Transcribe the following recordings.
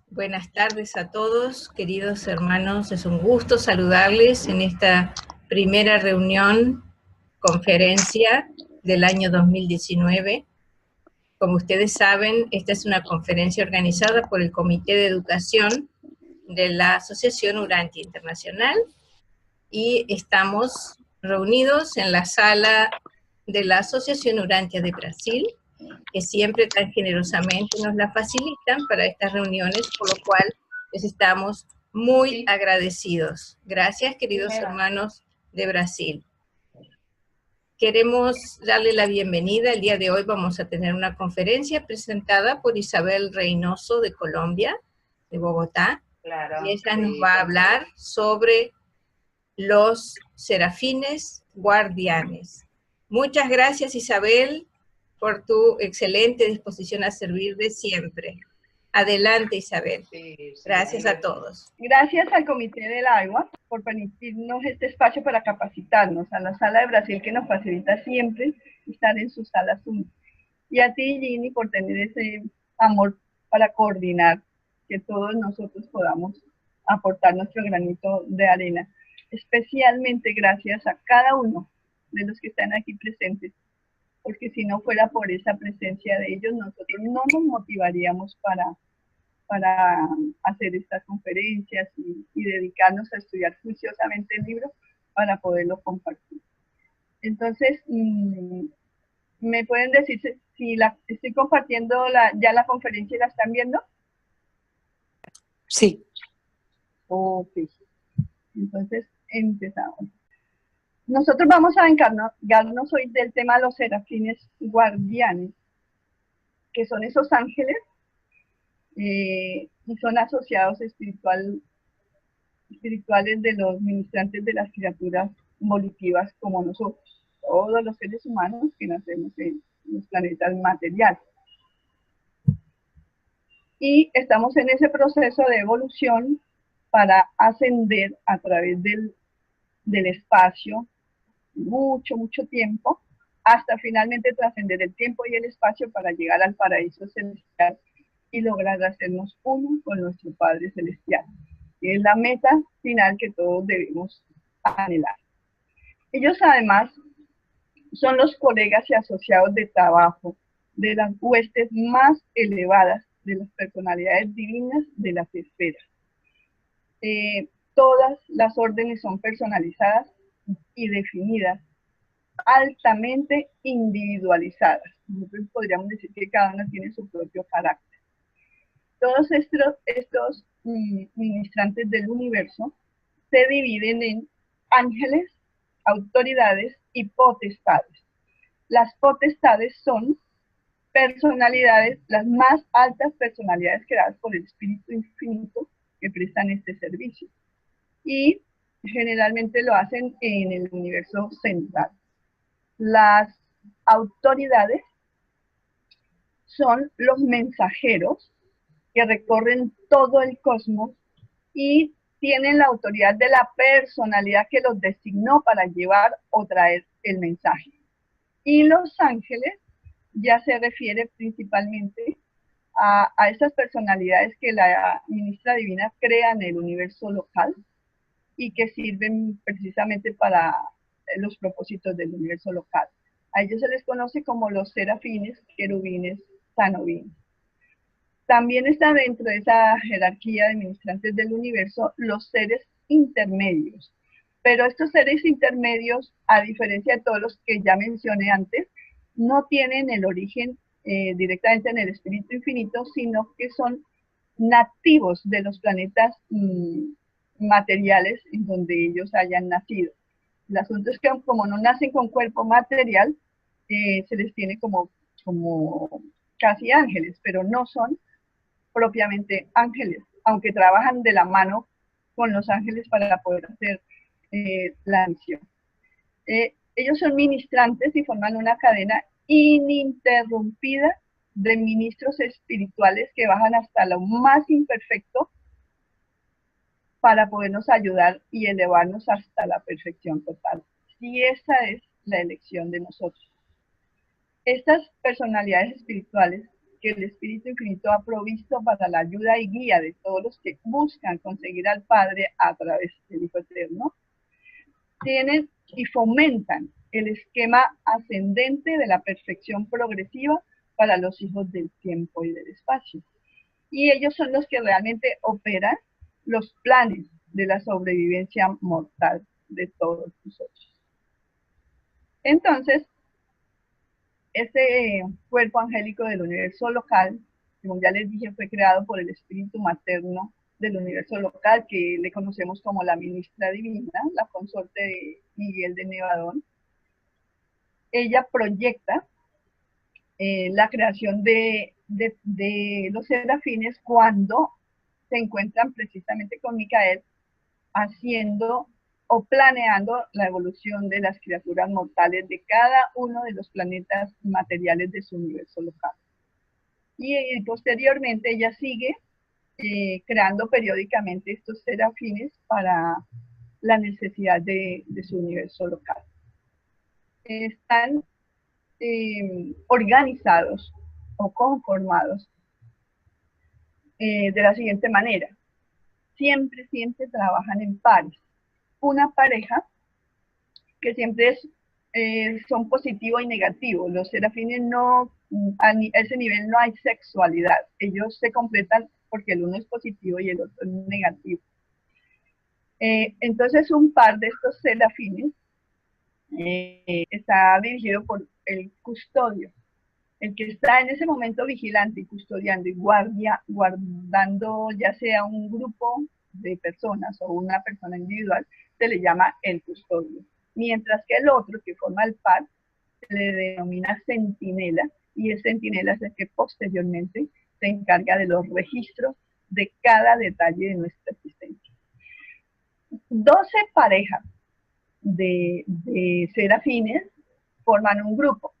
Buenas tardes a todos, queridos hermanos. Es un gusto saludarles en esta primera reunión, conferencia del año 2019. Como ustedes saben, esta es una conferencia organizada por el Comité de Educación de la Asociación Urantia Internacional y estamos reunidos en la sala de la Asociación Urantia de Brasil, que siempre tan generosamente nos la facilitan para estas reuniones, por lo cual les estamos muy agradecidos. Gracias, queridos hermanos de Brasil. Queremos darle la bienvenida. El día de hoy vamos a tener una conferencia presentada por Isabel Reynoso de Colombia, de Bogotá, y ella nos va a hablar sobre los serafines guardianes. Muchas gracias, Isabel, por tu excelente disposición a servir de siempre. Adelante, Isabel. Gracias a todos. Gracias al Comité del Agua por permitirnos este espacio para capacitarnos, a la Sala de Brasil que nos facilita siempre estar en su sala Zoom. Y a ti, Ginny, por tener ese amor para coordinar, que todos nosotros podamos aportar nuestro granito de arena. Especialmente gracias a cada uno de los que están aquí presentes, porque si no fuera por esa presencia de ellos, nosotros no nos motivaríamos para hacer estas conferencias y dedicarnos a estudiar juiciosamente el libro para poderlo compartir. Entonces, ¿me pueden decir si estoy compartiendo ya la conferencia y la están viendo? Sí. Ok. Entonces, empezamos. Nosotros vamos a encargarnos hoy del tema de los serafines guardianes, que son esos ángeles y son asociados espirituales de los ministrantes de las criaturas volitivas como nosotros, todos los seres humanos que nacemos en los planetas materiales. Y estamos en ese proceso de evolución para ascender a través del espacio, mucho tiempo, hasta finalmente trascender el tiempo y el espacio para llegar al paraíso celestial y lograr hacernos uno con nuestro Padre Celestial. Y es la meta final que todos debemos anhelar. Ellos además son los colegas y asociados de trabajo de las huestes más elevadas de las personalidades divinas de las esferas. Todas las órdenes son personalizadas y definidas, altamente individualizadas. Nosotros podríamos decir que cada una tiene su propio carácter. Todos estos ministrantes del universo se dividen en ángeles, autoridades y potestades. Las potestades son personalidades, las más altas personalidades creadas por el Espíritu Infinito que prestan este servicio. Y generalmente lo hacen en el universo central. Las autoridades son los mensajeros que recorren todo el cosmos y tienen la autoridad de la personalidad que los designó para llevar o traer el mensaje. Y los ángeles ya se refiere principalmente a esas personalidades que la ministra divina crea en el universo local y que sirven precisamente para los propósitos del universo local. A ellos se les conoce como los serafines, querubines, sanobines. También está dentro de esa jerarquía de ministrantes del universo los seres intermedios. Pero estos seres intermedios, a diferencia de todos los que ya mencioné antes, no tienen el origen directamente en el Espíritu Infinito, sino que son nativos de los planetas materiales en donde ellos hayan nacido. El asunto es que como no nacen con cuerpo material, se les tiene como casi ángeles, pero no son propiamente ángeles, aunque trabajan de la mano con los ángeles para poder hacer la misión. Ellos son ministrantes y forman una cadena ininterrumpida de ministros espirituales que bajan hasta lo más imperfecto para podernos ayudar y elevarnos hasta la perfección total. Y esa es la elección de nosotros. Estas personalidades espirituales que el Espíritu Infinito ha provisto para la ayuda y guía de todos los que buscan conseguir al Padre a través del Hijo Eterno. Tienen y fomentan el esquema ascendente de la perfección progresiva para los hijos del tiempo y del espacio. Y ellos son los que realmente operan los planes de la sobrevivencia mortal de todos nosotros. Entonces, este cuerpo angélico del universo local, como ya les dije, fue creado por el espíritu materno del universo local, que le conocemos como la ministra divina, la consorte de Miguel de Nevadón. Ella proyecta la creación de los serafines cuando se encuentran precisamente con Micael haciendo o planeando la evolución de las criaturas mortales de cada uno de los planetas materiales de su universo local. Y posteriormente ella sigue creando periódicamente estos serafines para la necesidad de su universo local. Están organizados o conformados de la siguiente manera. Siempre trabajan en pares. Una pareja que siempre son positivo y negativo. Los serafines no, a ese nivel no hay sexualidad. Ellos se completan porque el uno es positivo y el otro es negativo. Entonces un par de estos serafines está dirigido por el custodio, el que está en ese momento vigilante y custodiando y guardando ya sea un grupo de personas o una persona individual, se le llama el custodio. Mientras que el otro, que forma el par, se le denomina centinela, y el centinela es el que posteriormente se encarga de los registros de cada detalle de nuestra existencia. 12 parejas de serafines forman un grupo,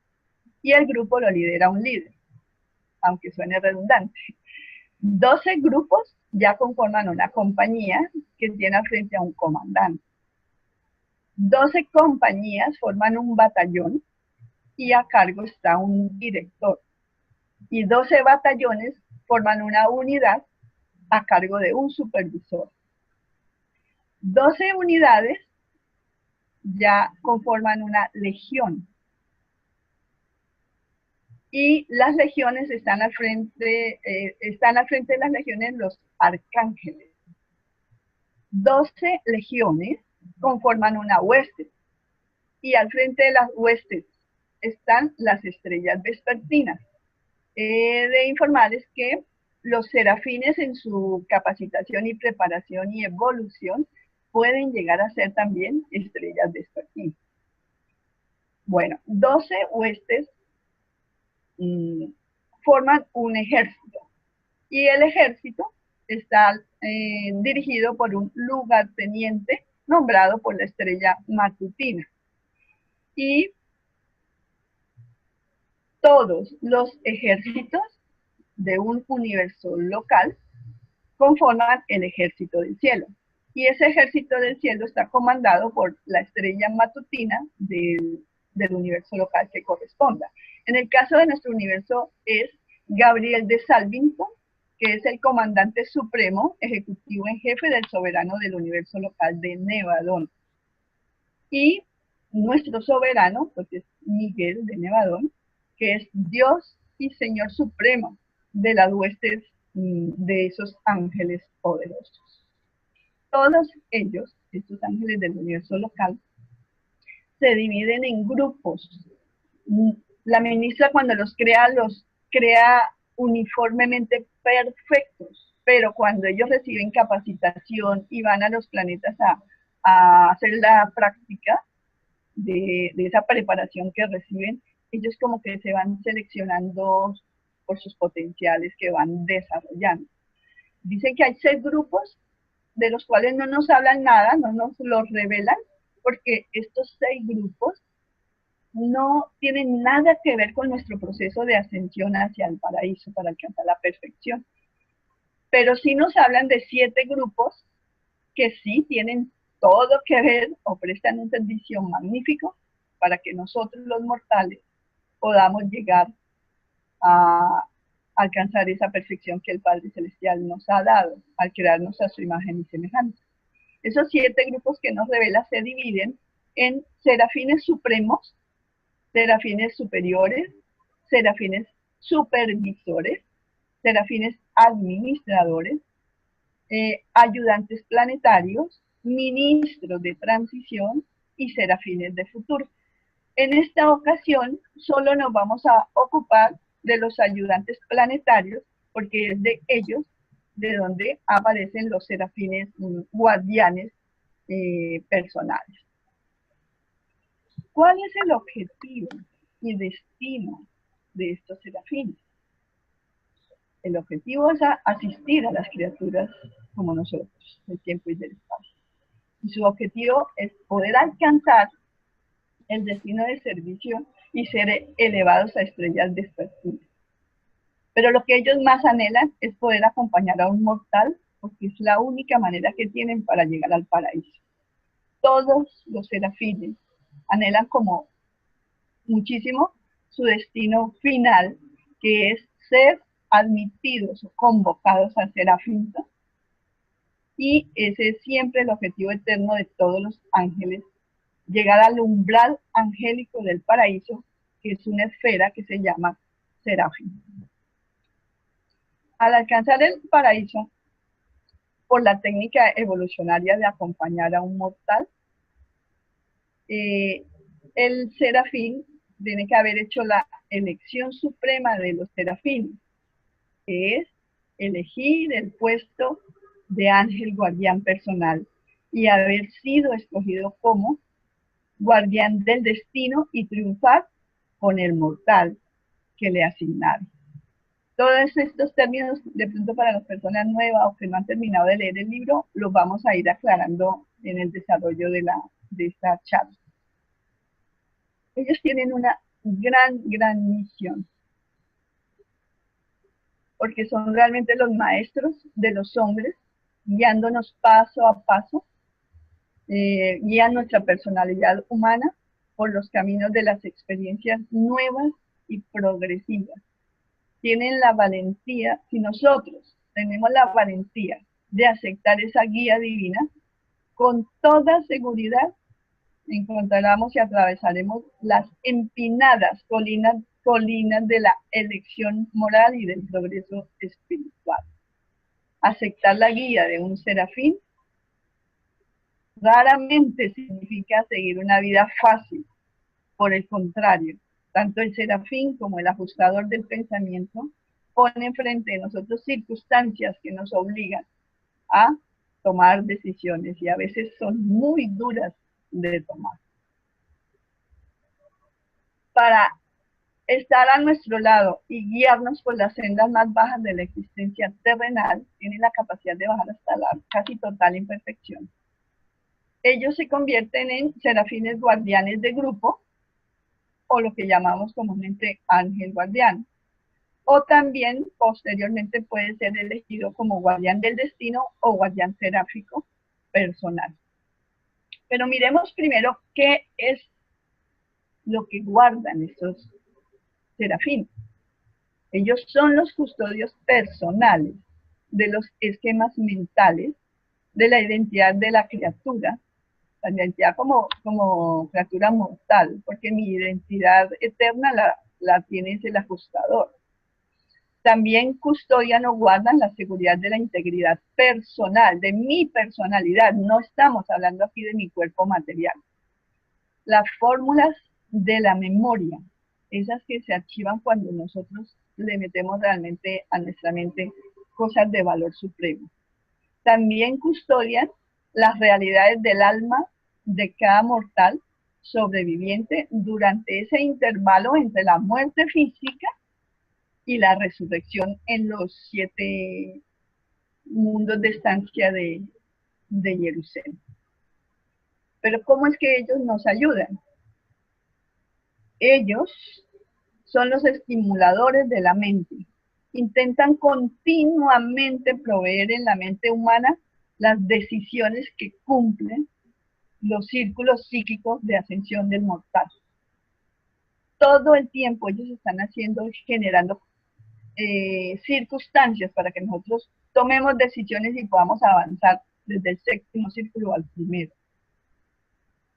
y el grupo lo lidera un líder, aunque suene redundante. 12 grupos ya conforman una compañía que tiene al frente a un comandante. 12 compañías forman un batallón y a cargo está un director. Y 12 batallones forman una unidad a cargo de un supervisor. 12 unidades ya conforman una legión. Y las legiones están al frente de las legiones los arcángeles. 12 legiones conforman una hueste, y al frente de las huestes están las estrellas vespertinas. De informarles que los serafines en su capacitación y preparación y evolución pueden llegar a ser también estrellas vespertinas. Bueno, 12 huestes forman un ejército, y el ejército está dirigido por un lugarteniente nombrado por la estrella matutina. Y todos los ejércitos de un universo local conforman el ejército del cielo. Y ese ejército del cielo está comandado por la estrella matutina del universo local que corresponda. En el caso de nuestro universo es Gabriel de Salvington, que es el comandante supremo, ejecutivo en jefe del soberano del universo local de Nevadón. Y nuestro soberano, pues es Miguel de Nevadón, que es Dios y Señor supremo de las huestes de esos ángeles poderosos. Todos ellos, estos ángeles del universo local, se dividen en grupos. La ministra cuando los crea uniformemente perfectos, pero cuando ellos reciben capacitación y van a los planetas a hacer la práctica de esa preparación que reciben, ellos como que se van seleccionando por sus potenciales que van desarrollando. Dicen que hay 6 grupos de los cuales no nos hablan nada, no nos los revelan, porque estos 6 grupos no tienen nada que ver con nuestro proceso de ascensión hacia el paraíso para alcanzar la perfección. Pero sí nos hablan de 7 grupos que sí tienen todo que ver o prestan un servicio magnífico para que nosotros los mortales podamos llegar a alcanzar esa perfección que el Padre Celestial nos ha dado al crearnos a su imagen y semejanza. Esos 7 grupos que nos revela se dividen en serafines supremos, serafines superiores, serafines supervisores, serafines administradores, ayudantes planetarios, ministros de transición y serafines de futuro. En esta ocasión solo nos vamos a ocupar de los ayudantes planetarios, porque es de ellos de donde aparecen los serafines guardianes personales. ¿Cuál es el objetivo y destino de estos serafines? El objetivo es asistir a las criaturas como nosotros, del tiempo y del espacio. Y su objetivo es poder alcanzar el destino de servicio y ser elevados a estrellas vespertinas. Pero lo que ellos más anhelan es poder acompañar a un mortal, porque es la única manera que tienen para llegar al paraíso. Todos los serafines anhelan como muchísimo su destino final, que es ser admitidos o convocados al serafinato, y ese es siempre el objetivo eterno de todos los ángeles, llegar al umbral angélico del paraíso, que es una esfera que se llama serafín. Al alcanzar el paraíso, por la técnica evolucionaria de acompañar a un mortal, el serafín tiene que haber hecho la elección suprema de los serafines, que es elegir el puesto de ángel guardián personal y haber sido escogido como guardián del destino y triunfar con el mortal que le asignaron. Todos estos términos, de pronto para las personas nuevas o que no han terminado de leer el libro, los vamos a ir aclarando en el desarrollo de esta charla. Ellos tienen una gran misión, porque son realmente los maestros de los hombres, guiándonos paso a paso, guían nuestra personalidad humana por los caminos de las experiencias nuevas y progresivas. Tienen la valentía, si nosotros tenemos la valentía de aceptar esa guía divina, con toda seguridad encontraremos y atravesaremos las empinadas colinas de la elección moral y del progreso espiritual. Aceptar la guía de un serafín raramente significa seguir una vida fácil. Por el contrario, tanto el serafín como el ajustador del pensamiento ponen frente a nosotros circunstancias que nos obligan a tomar decisiones y a veces son muy duras de tomar. Para estar a nuestro lado y guiarnos por las sendas más bajas de la existencia terrenal, tienen la capacidad de bajar hasta la casi total imperfección. Ellos se convierten en serafines guardianes de grupo, o lo que llamamos comúnmente ángel guardián. O también posteriormente puede ser elegido como guardián del destino o guardián seráfico personal. Pero miremos primero qué es lo que guardan estos serafines. Ellos son los custodios personales de los esquemas mentales, de la identidad de la criatura, la identidad como criatura mortal, porque mi identidad eterna la tiene el ajustador. También custodian o guardan la seguridad de la integridad personal, de mi personalidad. No estamos hablando aquí de mi cuerpo material. Las fórmulas de la memoria, esas que se archivan cuando nosotros le metemos realmente a nuestra mente cosas de valor supremo. También custodian las realidades del alma de cada mortal sobreviviente durante ese intervalo entre la muerte física y la resurrección en los 7 mundos de estancia de Jerusalén. Pero ¿cómo es que ellos nos ayudan? Ellos son los estimuladores de la mente. Intentan continuamente proveer en la mente humana las decisiones que cumplen los círculos psíquicos de ascensión del mortal. Todo el tiempo ellos están generando circunstancias para que nosotros tomemos decisiones y podamos avanzar desde el séptimo círculo al primero.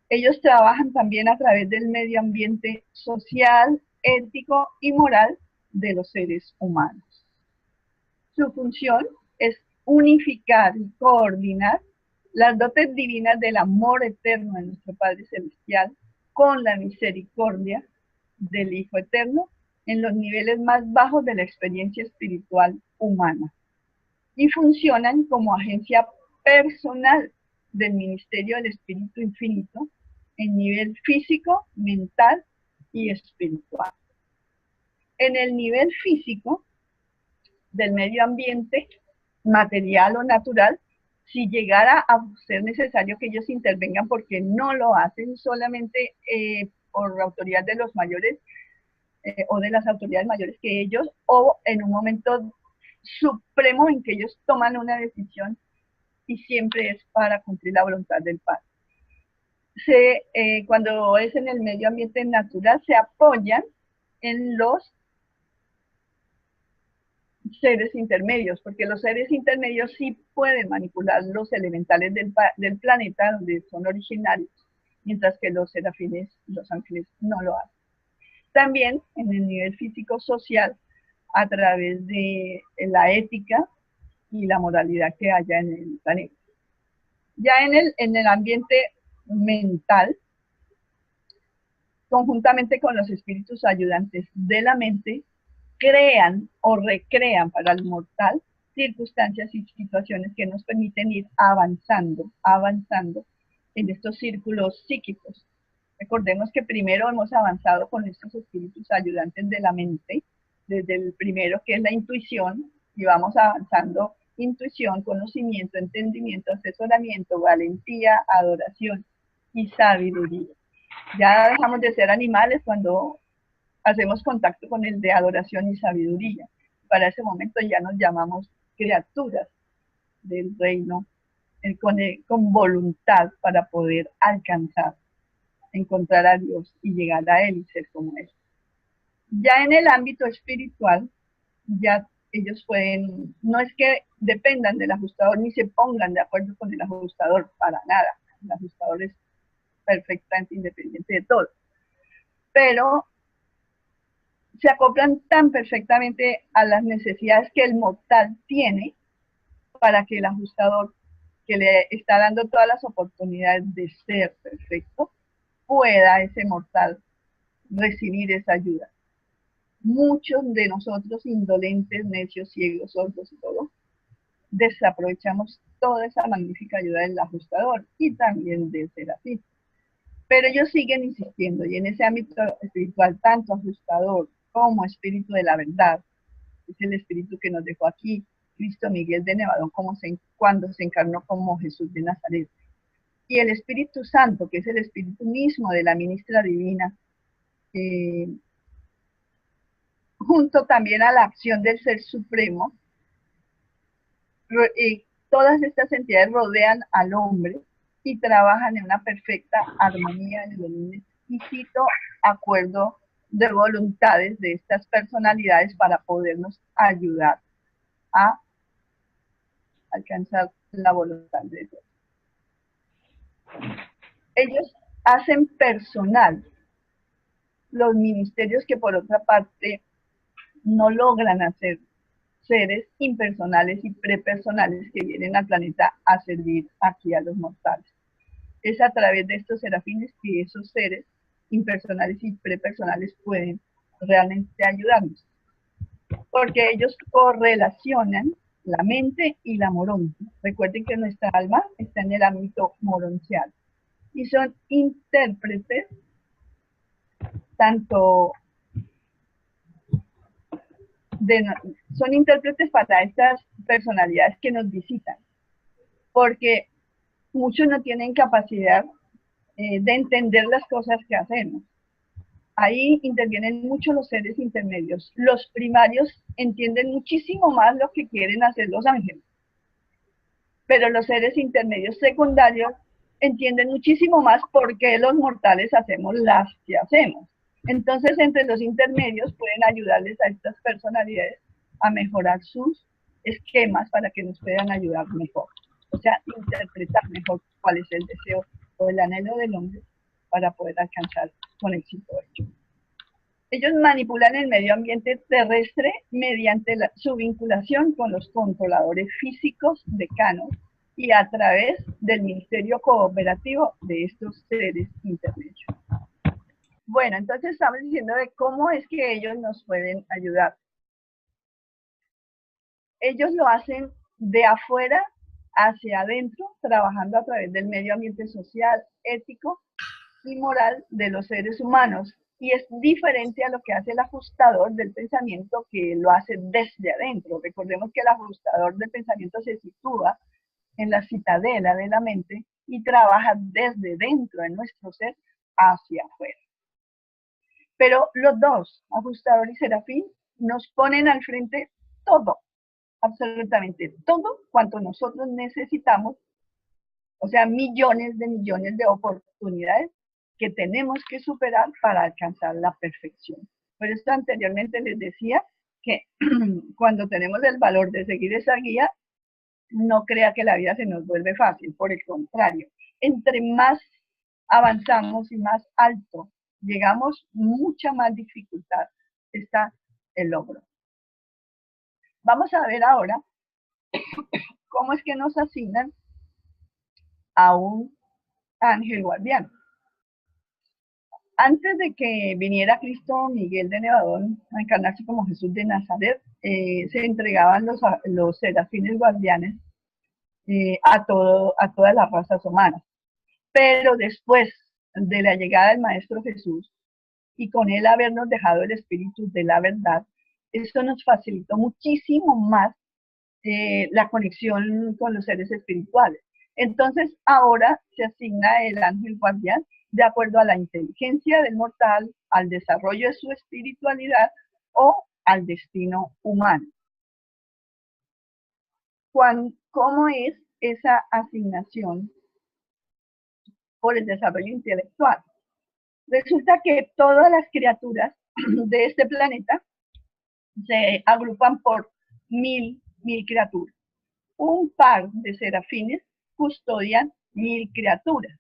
Ellos trabajan también a través del medio ambiente social, ético y moral de los seres humanos. Su función es unificar y coordinar las dotes divinas del amor eterno de nuestro Padre Celestial con la misericordia del Hijo Eterno en los niveles más bajos de la experiencia espiritual humana. Y funcionan como agencia personal del Ministerio del Espíritu Infinito en nivel físico, mental y espiritual. En el nivel físico del medio ambiente, material o natural, si llegara a ser necesario que ellos intervengan, porque no lo hacen solamente por autoridad de los mayores o de las autoridades mayores que ellos, o en un momento supremo en que ellos toman una decisión y siempre es para cumplir la voluntad del Padre. Cuando es en el medio ambiente natural, se apoyan en los seres intermedios, porque los seres intermedios sí pueden manipular los elementales del planeta donde son originarios, mientras que los serafines y los ángeles no lo hacen. También en el nivel físico-social, a través de la ética y la moralidad que haya en el planeta. Ya en el ambiente mental, conjuntamente con los espíritus ayudantes de la mente, crean o recrean para el mortal circunstancias y situaciones que nos permiten ir avanzando en estos círculos psíquicos. Recordemos que primero hemos avanzado con estos espíritus ayudantes de la mente, desde el primero que es la intuición, y vamos avanzando intuición, conocimiento, entendimiento, asesoramiento, valentía, adoración y sabiduría. Ya dejamos de ser animales cuando hacemos contacto con el de adoración y sabiduría. Para ese momento ya nos llamamos criaturas del reino, con voluntad para poder alcanzar, encontrar a Dios y llegar a Él y ser como Él. Ya en el ámbito espiritual, ya ellos pueden, no es que dependan del ajustador ni se pongan de acuerdo con el ajustador, para nada. El ajustador es perfectamente independiente de todo. Pero se acoplan tan perfectamente a las necesidades que el mortal tiene para que el ajustador, que le está dando todas las oportunidades de ser perfecto, pueda ese mortal recibir esa ayuda. Muchos de nosotros, indolentes, necios, ciegos, sordos y todo, desaprovechamos toda esa magnífica ayuda del ajustador y también del serafín. Pero ellos siguen insistiendo, y en ese ámbito espiritual, tanto ajustador como espíritu de la verdad, es el espíritu que nos dejó aquí Cristo Miguel de Nevadón cuando se encarnó como Jesús de Nazaret. Y el Espíritu Santo, que es el espíritu mismo de la ministra divina, junto también a la acción del Ser Supremo, todas estas entidades rodean al hombre y trabajan en una perfecta armonía en el exquisito acuerdo de voluntades de estas personalidades para podernos ayudar a alcanzar la voluntad de Dios. Ellos hacen personal los ministerios que por otra parte no logran hacer seres impersonales y prepersonales que vienen al planeta a servir aquí a los mortales. Es a través de estos serafines que esos seres impersonales y prepersonales pueden realmente ayudarnos, porque ellos correlacionan la mente y la moroncia. Recuerden que nuestra alma está en el ámbito moroncial y son intérpretes son intérpretes para estas personalidades que nos visitan, porque muchos no tienen capacidad de entender las cosas que hacemos. Ahí intervienen mucho los seres intermedios. Los primarios entienden muchísimo más lo que quieren hacer los ángeles, pero los seres intermedios secundarios entienden muchísimo más por qué los mortales hacemos las que hacemos. Entonces, entre los intermedios pueden ayudarles a estas personalidades a mejorar sus esquemas para que nos puedan ayudar mejor. O sea, interpretar mejor cuál es el deseo o el anhelo del hombre para poder alcanzar con éxito ello. Ellos manipulan el medio ambiente terrestre mediante su vinculación con los controladores físicos decanos y a través del ministerio cooperativo de estos seres intermedios. Bueno, entonces estamos diciendo de cómo es que ellos nos pueden ayudar. Ellos lo hacen de afuera hacia adentro, trabajando a través del medio ambiente social, ético y moral de los seres humanos. Y es diferente a lo que hace el ajustador del pensamiento, que lo hace desde adentro. Recordemos que el ajustador del pensamiento se sitúa en la citadela de la mente y trabaja desde dentro de nuestro ser hacia afuera. Pero los dos, ajustador y serafín, nos ponen al frente todo, absolutamente todo cuanto nosotros necesitamos, o sea, millones de oportunidades que tenemos que superar para alcanzar la perfección. Por esto anteriormente les decía que cuando tenemos el valor de seguir esa guía, no crea que la vida se nos vuelve fácil, por el contrario, entre más avanzamos y más alto llegamos, mucha más dificultad está el logro. Vamos a ver ahora cómo es que nos asignan a un ángel guardián. Antes de que viniera Cristo Miguel de Nevadón a encarnarse como Jesús de Nazaret, se entregaban los serafines guardianes a todas las razas humanas. Pero después de la llegada del Maestro Jesús, y con él habernos dejado el espíritu de la verdad, esto nos facilitó muchísimo más la conexión con los seres espirituales. Entonces ahora se asigna el ángel guardián de acuerdo a la inteligencia del mortal, al desarrollo de su espiritualidad o al destino humano. ¿Cómo es esa asignación por el desarrollo intelectual? Resulta que todas las criaturas de este planeta se agrupan por mil criaturas. Un par de serafines custodian 1000 criaturas.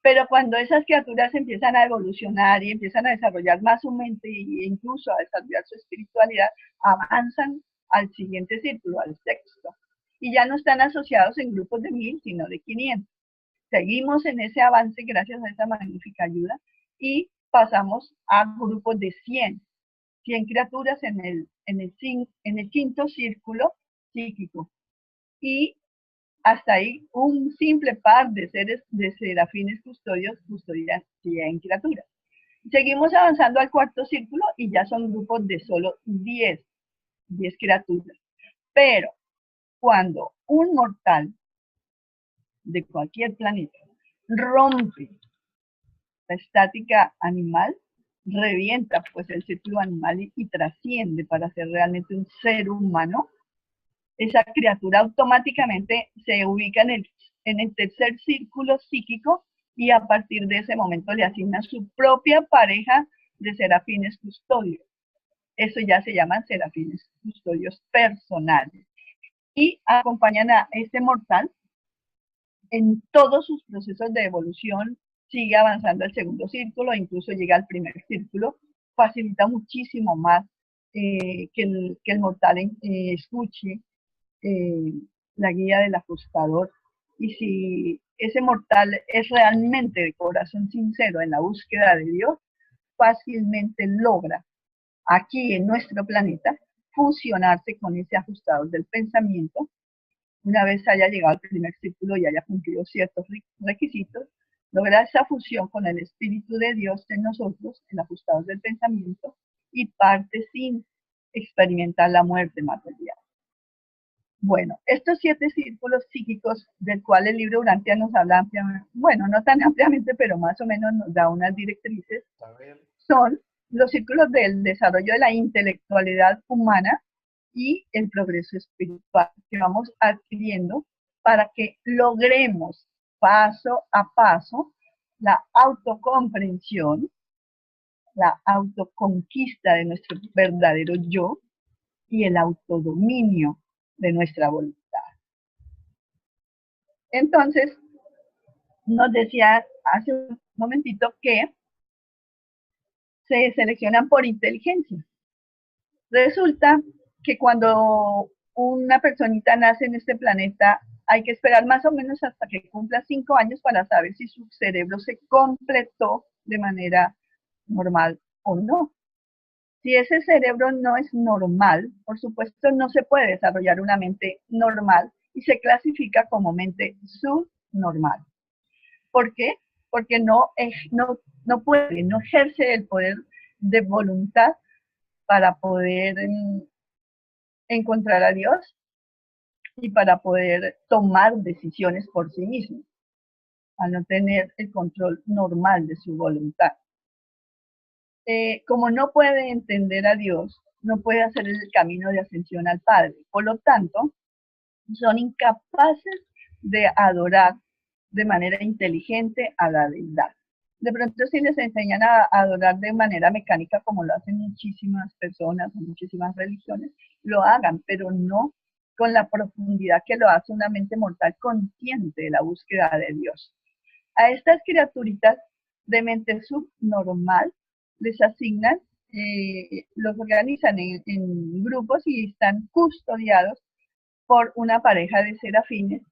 Pero cuando esas criaturas empiezan a evolucionar y empiezan a desarrollar más su mente e incluso a desarrollar su espiritualidad, avanzan al siguiente círculo, al sexto. Y ya no están asociados en grupos de 1000, sino de 500. Seguimos en ese avance gracias a esa magnífica ayuda y pasamos a grupos de 100 criaturas en el quinto círculo psíquico. Y hasta ahí un simple par de seres de serafines custodios custodian 100 criaturas. Seguimos avanzando al cuarto círculo y ya son grupos de solo 10 criaturas. Pero cuando un mortal de cualquier planeta rompe la estática animal, revienta pues el círculo animal y trasciende para ser realmente un ser humano, esa criatura automáticamente se ubica en el tercer círculo psíquico y a partir de ese momento le asigna su propia pareja de serafines custodios. Eso ya se llaman serafines custodios personales. Y acompañan a este mortal en todos sus procesos de evolución, sigue avanzando al segundo círculo, incluso llega al primer círculo, facilita muchísimo más que el mortal escuche la guía del ajustador. Y si ese mortal es realmente de corazón sincero en la búsqueda de Dios, fácilmente logra aquí en nuestro planeta fusionarse con ese ajustador del pensamiento. Una vez haya llegado al primer círculo y haya cumplido ciertos requisitos, logra esa fusión con el Espíritu de Dios en nosotros, el ajustador del pensamiento, y parte sin experimentar la muerte material. Bueno, estos 7 círculos psíquicos del cual el libro Urantia nos habla ampliamente, bueno, no tan ampliamente, pero más o menos nos da unas directrices, son los círculos del desarrollo de la intelectualidad humana y el progreso espiritual que vamos adquiriendo para que logremos paso a paso la autocomprensión, la autoconquista de nuestro verdadero yo, y el autodominio de nuestra voluntad. Entonces, nos decía hace un momentito que se seleccionan por inteligencia. Resulta que cuando una personita nace en este planeta, hay que esperar más o menos hasta que cumpla 5 años para saber si su cerebro se completó de manera normal o no. Si ese cerebro no es normal, por supuesto no se puede desarrollar una mente normal y se clasifica como mente subnormal. ¿Por qué? Porque no puede, no ejerce el poder de voluntad para poder encontrar a Dios y para poder tomar decisiones por sí mismo, al no tener el control normal de su voluntad. Como no puede entender a Dios, no puede hacer el camino de ascensión al Padre. Por lo tanto, son incapaces de adorar de manera inteligente a la deidad. De pronto si les enseñan a adorar de manera mecánica, como lo hacen muchísimas personas, muchísimas religiones, lo hagan, pero no con la profundidad que lo hace una mente mortal consciente de la búsqueda de Dios. A estas criaturitas de mente subnormal les asignan, los organizan en grupos y están custodiados por una pareja de serafines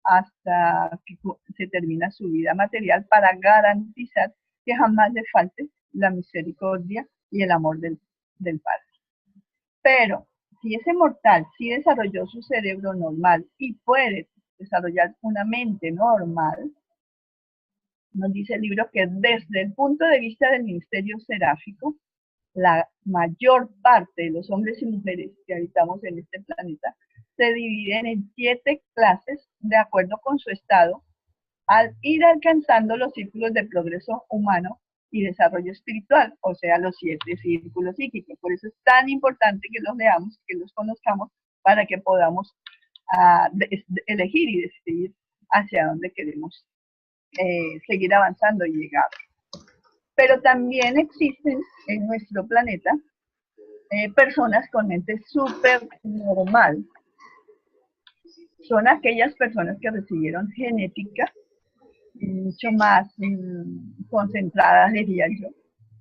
hasta que se termina su vida material para garantizar que jamás le falte la misericordia y el amor del Padre. Pero si ese mortal sí desarrolló su cerebro normal y puede desarrollar una mente normal, nos dice el libro que desde el punto de vista del ministerio seráfico, la mayor parte de los hombres y mujeres que habitamos en este planeta se dividen en 7 clases de acuerdo con su estado al ir alcanzando los círculos de progreso humano y desarrollo espiritual, o sea, los 7 círculos psíquicos. Por eso es tan importante que los leamos, que los conozcamos, para que podamos elegir y decidir hacia dónde queremos seguir avanzando y llegar. Pero también existen en nuestro planeta personas con mente súper normal. Son aquellas personas que recibieron genética mucho más concentrada, diría yo,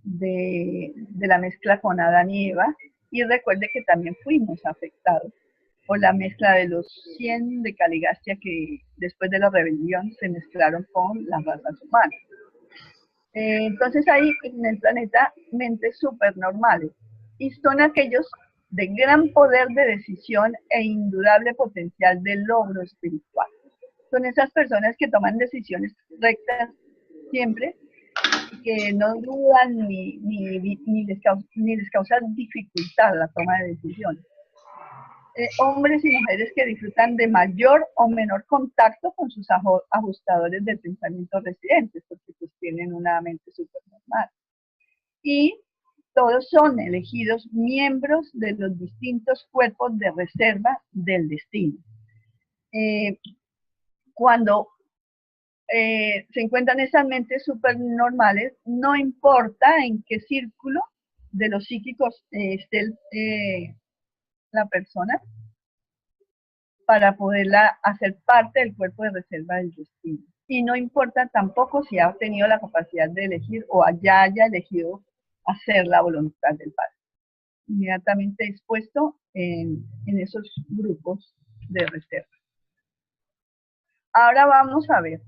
de la mezcla con Adán y Eva. Y recuerde que también fuimos afectados por la mezcla de los 100 de Caligastia que después de la rebelión se mezclaron con las razas humanas. Entonces hay en el planeta mentes súper normales y son aquellos de gran poder de decisión e indudable potencial de logro espiritual. Son esas personas que toman decisiones rectas siempre, que no dudan ni les causa dificultad la toma de decisiones. Hombres y mujeres que disfrutan de mayor o menor contacto con sus ajustadores de pensamiento residentes, porque pues tienen una mente súper normal. Y todos son elegidos miembros de los distintos cuerpos de reserva del destino. Cuando se encuentran esas mentes súper normales, no importa en qué círculo de los psíquicos esté la persona, para poderla hacer parte del cuerpo de reserva del destino. Y no importa tampoco si ha tenido la capacidad de elegir o haya elegido hacer la voluntad del Padre. Inmediatamente expuesto en esos grupos de reserva. Ahora vamos a ver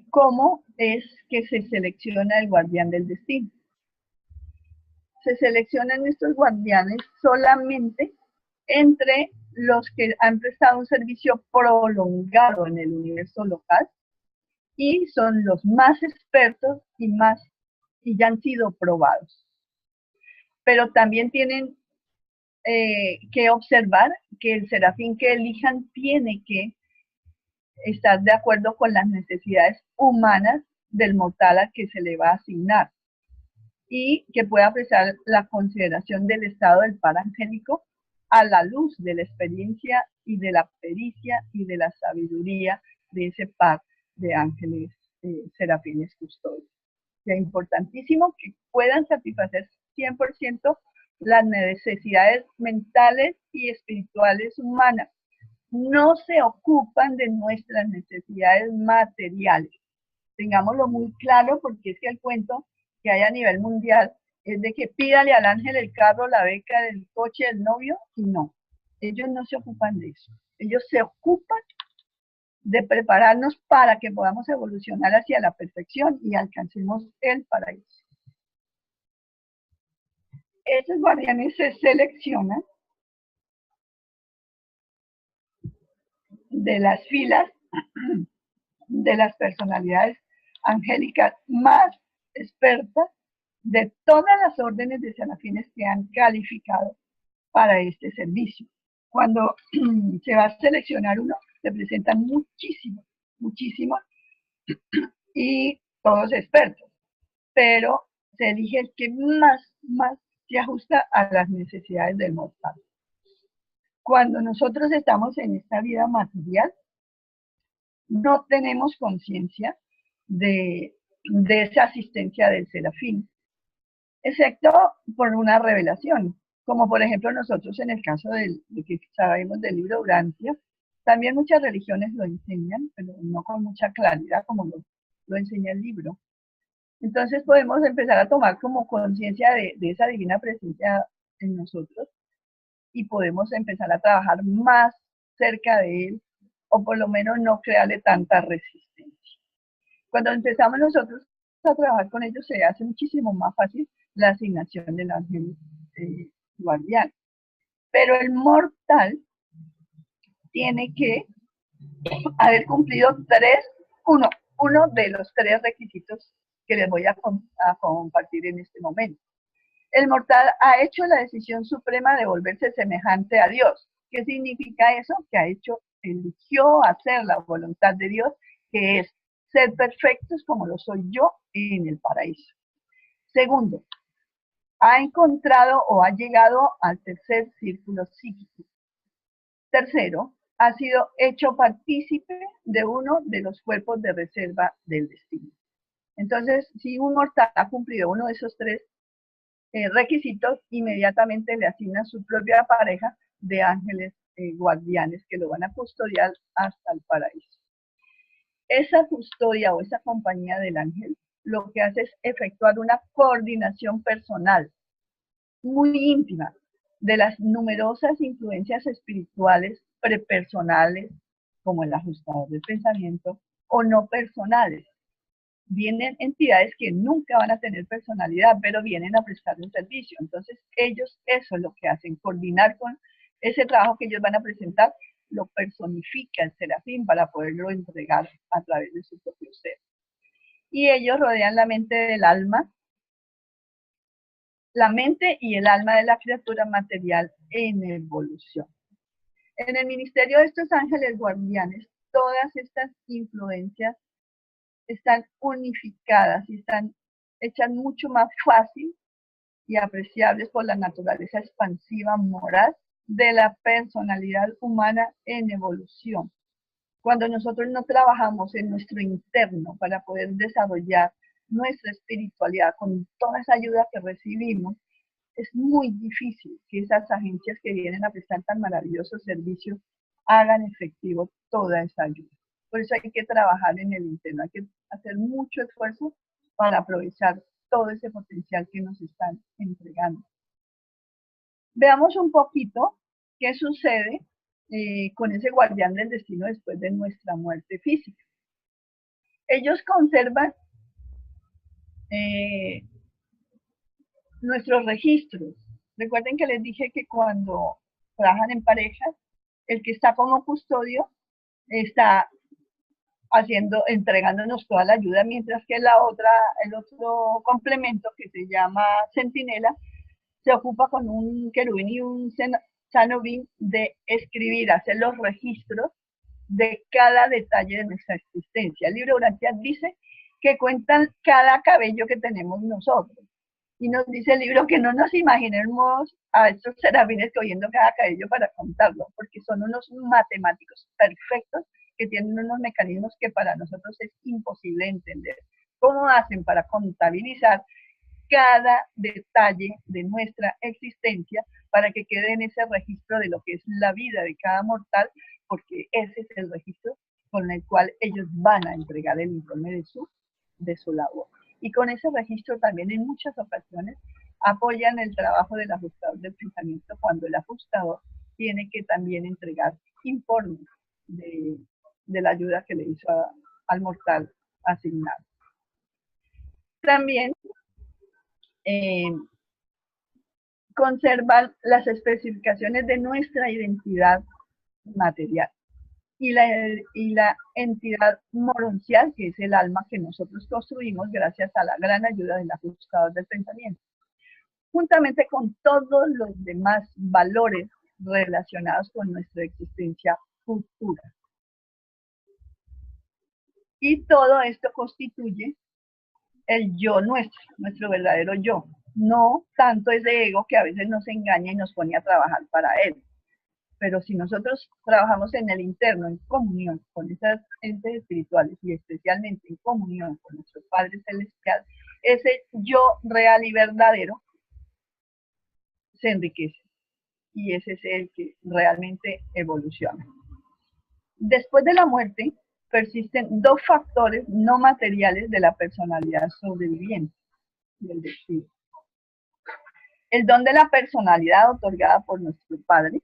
cómo es que se selecciona el guardián del destino. Se seleccionan estos guardianes solamente entre los que han prestado un servicio prolongado en el universo local y son los más expertos y ya han sido probados. Pero también tienen que observar que el serafín que elijan tiene que estar de acuerdo con las necesidades humanas del mortal al que se le va a asignar y que pueda apreciar la consideración del estado del par angélico a la luz de la experiencia y de la pericia y de la sabiduría de ese par de ángeles serafines custodios. Es importantísimo que puedan satisfacer 100% las necesidades mentales y espirituales humanas. No se ocupan de nuestras necesidades materiales. Tengámoslo muy claro, porque es que el cuento que hay a nivel mundial es de que pídale al ángel el carro, la beca, del coche, del novio, y no. Ellos no se ocupan de eso. Ellos se ocupan de prepararnos para que podamos evolucionar hacia la perfección y alcancemos el paraíso. Esos guardianes se seleccionan de las filas de las personalidades angélicas más expertas de todas las órdenes de serafines que han calificado para este servicio. Cuando se va a seleccionar uno, se presentan muchísimos, y todos expertos, pero se elige el que más se ajusta a las necesidades del mortal. Cuando nosotros estamos en esta vida material, no tenemos conciencia de esa asistencia del serafín, excepto por una revelación, como por ejemplo nosotros en el caso de que sabemos del libro Urantia. También muchas religiones lo enseñan, pero no con mucha claridad como lo enseña el libro. Entonces podemos empezar a tomar como conciencia de esa divina presencia en nosotros y podemos empezar a trabajar más cerca de él, o por lo menos no crearle tanta resistencia. Cuando empezamos nosotros a trabajar con ellos, se hace muchísimo más fácil la asignación del ángel guardián. Pero el mortal tiene que haber cumplido uno de los 3 requisitos que les voy a compartir en este momento. El mortal ha hecho la decisión suprema de volverse semejante a Dios. ¿Qué significa eso? Que eligió hacer la voluntad de Dios, que es ser perfectos como lo soy yo en el paraíso. Segundo, ha encontrado o ha llegado al tercer círculo psíquico. Tercero, ha sido hecho partícipe de uno de los cuerpos de reserva del destino. Entonces, si un mortal ha cumplido uno de esos 3 requisitos, inmediatamente le asignan su propia pareja de ángeles guardianes que lo van a custodiar hasta el paraíso. Esa custodia o esa compañía del ángel lo que hace es efectuar una coordinación personal muy íntima de las numerosas influencias espirituales prepersonales, como el ajustador del pensamiento, o no personales. Vienen entidades que nunca van a tener personalidad, pero vienen a prestar un servicio. Entonces, ellos eso es lo que hacen, coordinar con ese trabajo que ellos van a presentar, lo personifica el serafín para poderlo entregar a través de su propio ser. Y ellos rodean la mente del alma, la mente y el alma de la criatura material en evolución. En el ministerio de estos ángeles guardianes, todas estas influencias están unificadas y están hechas mucho más fácil y apreciables por la naturaleza expansiva moral de la personalidad humana en evolución. Cuando nosotros no trabajamos en nuestro interno para poder desarrollar nuestra espiritualidad con toda esa ayuda que recibimos, es muy difícil que esas agencias que vienen a prestar tan maravillosos servicios hagan efectivo toda esa ayuda. Por eso hay que trabajar en el interno, hay que hacer mucho esfuerzo para aprovechar todo ese potencial que nos están entregando. Veamos un poquito qué sucede con ese guardián del destino después de nuestra muerte física. Ellos conservan nuestros registros. Recuerden que les dije que cuando trabajan en parejas, el que está como custodio está entregándonos toda la ayuda, mientras que el otro complemento que se llama centinela se ocupa con un querubín y un sanobín de escribir, hacer los registros de cada detalle de nuestra existencia. El libro Urantia dice que cuentan cada cabello que tenemos nosotros. Y nos dice el libro que no nos imaginemos a estos serafines cogiendo cada cabello para contarlo, porque son unos matemáticos perfectos que tienen unos mecanismos que para nosotros es imposible entender. ¿Cómo hacen para contabilizar cada detalle de nuestra existencia para que quede en ese registro de lo que es la vida de cada mortal? Porque ese es el registro con el cual ellos van a entregar el informe de su labor. Y con ese registro también en muchas ocasiones apoyan el trabajo del ajustador del pensamiento cuando el ajustador tiene que también entregar informes de la ayuda que le hizo al mortal asignado. También conservan las especificaciones de nuestra identidad material y la entidad moroncial, que es el alma que nosotros construimos gracias a la gran ayuda del ajustador del pensamiento, juntamente con todos los demás valores relacionados con nuestra existencia futura. Y todo esto constituye el yo nuestro verdadero yo, no tanto ese ego que a veces nos engaña y nos pone a trabajar para él. Pero si nosotros trabajamos en el interno, en comunión con esas entes espirituales y especialmente en comunión con nuestro Padre Celestial, ese yo real y verdadero se enriquece y ese es el que realmente evoluciona. Después de la muerte, persisten dos factores no materiales de la personalidad sobreviviente, del destino. El don de la personalidad otorgada por nuestro Padre,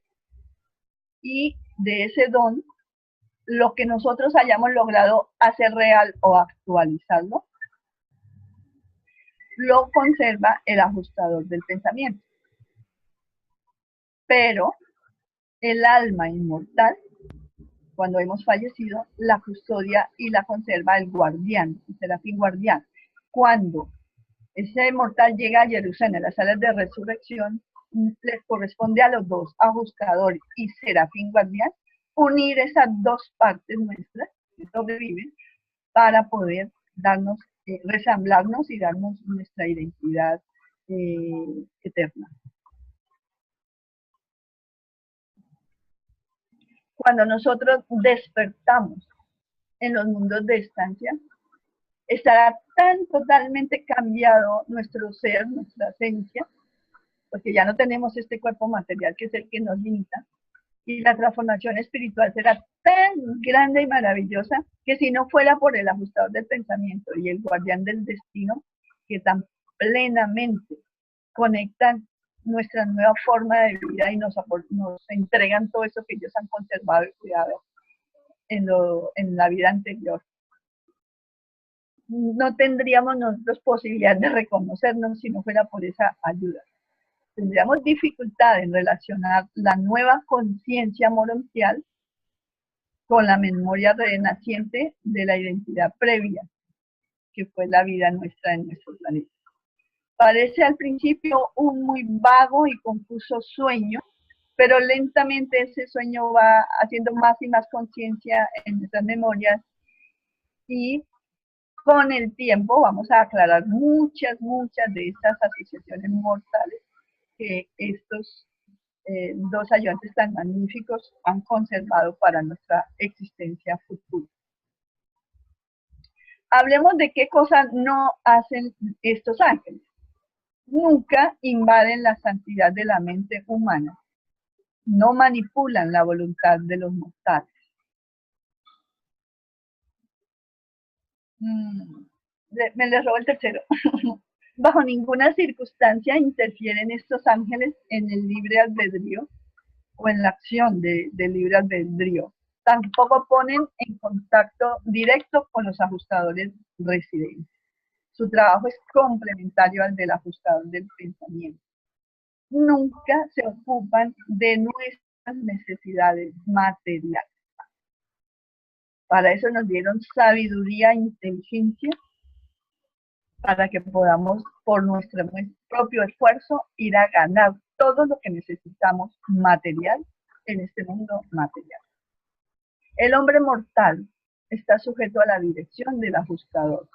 y de ese don, lo que nosotros hayamos logrado hacer real o actualizarlo, lo conserva el ajustador del pensamiento. Pero el alma inmortal, cuando hemos fallecido, la custodia y la conserva el guardián, el serafín guardián. Cuando ese mortal llega a Jerusalén, a las salas de resurrección, les corresponde a los dos, ajustador y serafín guardián, unir esas dos partes nuestras que sobreviven para poder darnos, resamblarnos y darnos nuestra identidad eterna. Cuando nosotros despertamos en los mundos de estancia, estará tan totalmente cambiado nuestro ser, nuestra esencia, porque ya no tenemos este cuerpo material que es el que nos limita, y la transformación espiritual será tan grande y maravillosa que si no fuera por el ajustador del pensamiento y el guardián del destino, que tan plenamente conectan nuestra nueva forma de vida y nos entregan todo eso que ellos han conservado y cuidado en la vida anterior, no tendríamos nosotros posibilidad de reconocernos si no fuera por esa ayuda. Tendríamos dificultad en relacionar la nueva conciencia moroncial con la memoria renaciente de la identidad previa, que fue la vida nuestra en nuestro planeta. Parece al principio un muy vago y confuso sueño, pero lentamente ese sueño va haciendo más y más conciencia en nuestras memorias y con el tiempo vamos a aclarar muchas de estas asociaciones mortales que estos dos ayudantes tan magníficos han conservado para nuestra existencia futura. Hablemos de qué cosas no hacen estos ángeles. Nunca invaden la santidad de la mente humana. No manipulan la voluntad de los mortales. Me les robó el tercero. Bajo ninguna circunstancia interfieren estos ángeles en el libre albedrío o en la acción del libre albedrío. Tampoco ponen en contacto directo con los ajustadores residentes. Su trabajo es complementario al del ajustador del pensamiento. Nunca se ocupan de nuestras necesidades materiales. Para eso nos dieron sabiduría e inteligencia, para que podamos, por nuestro propio esfuerzo, ir a ganar todo lo que necesitamos material en este mundo material. El hombre mortal está sujeto a la dirección del ajustador.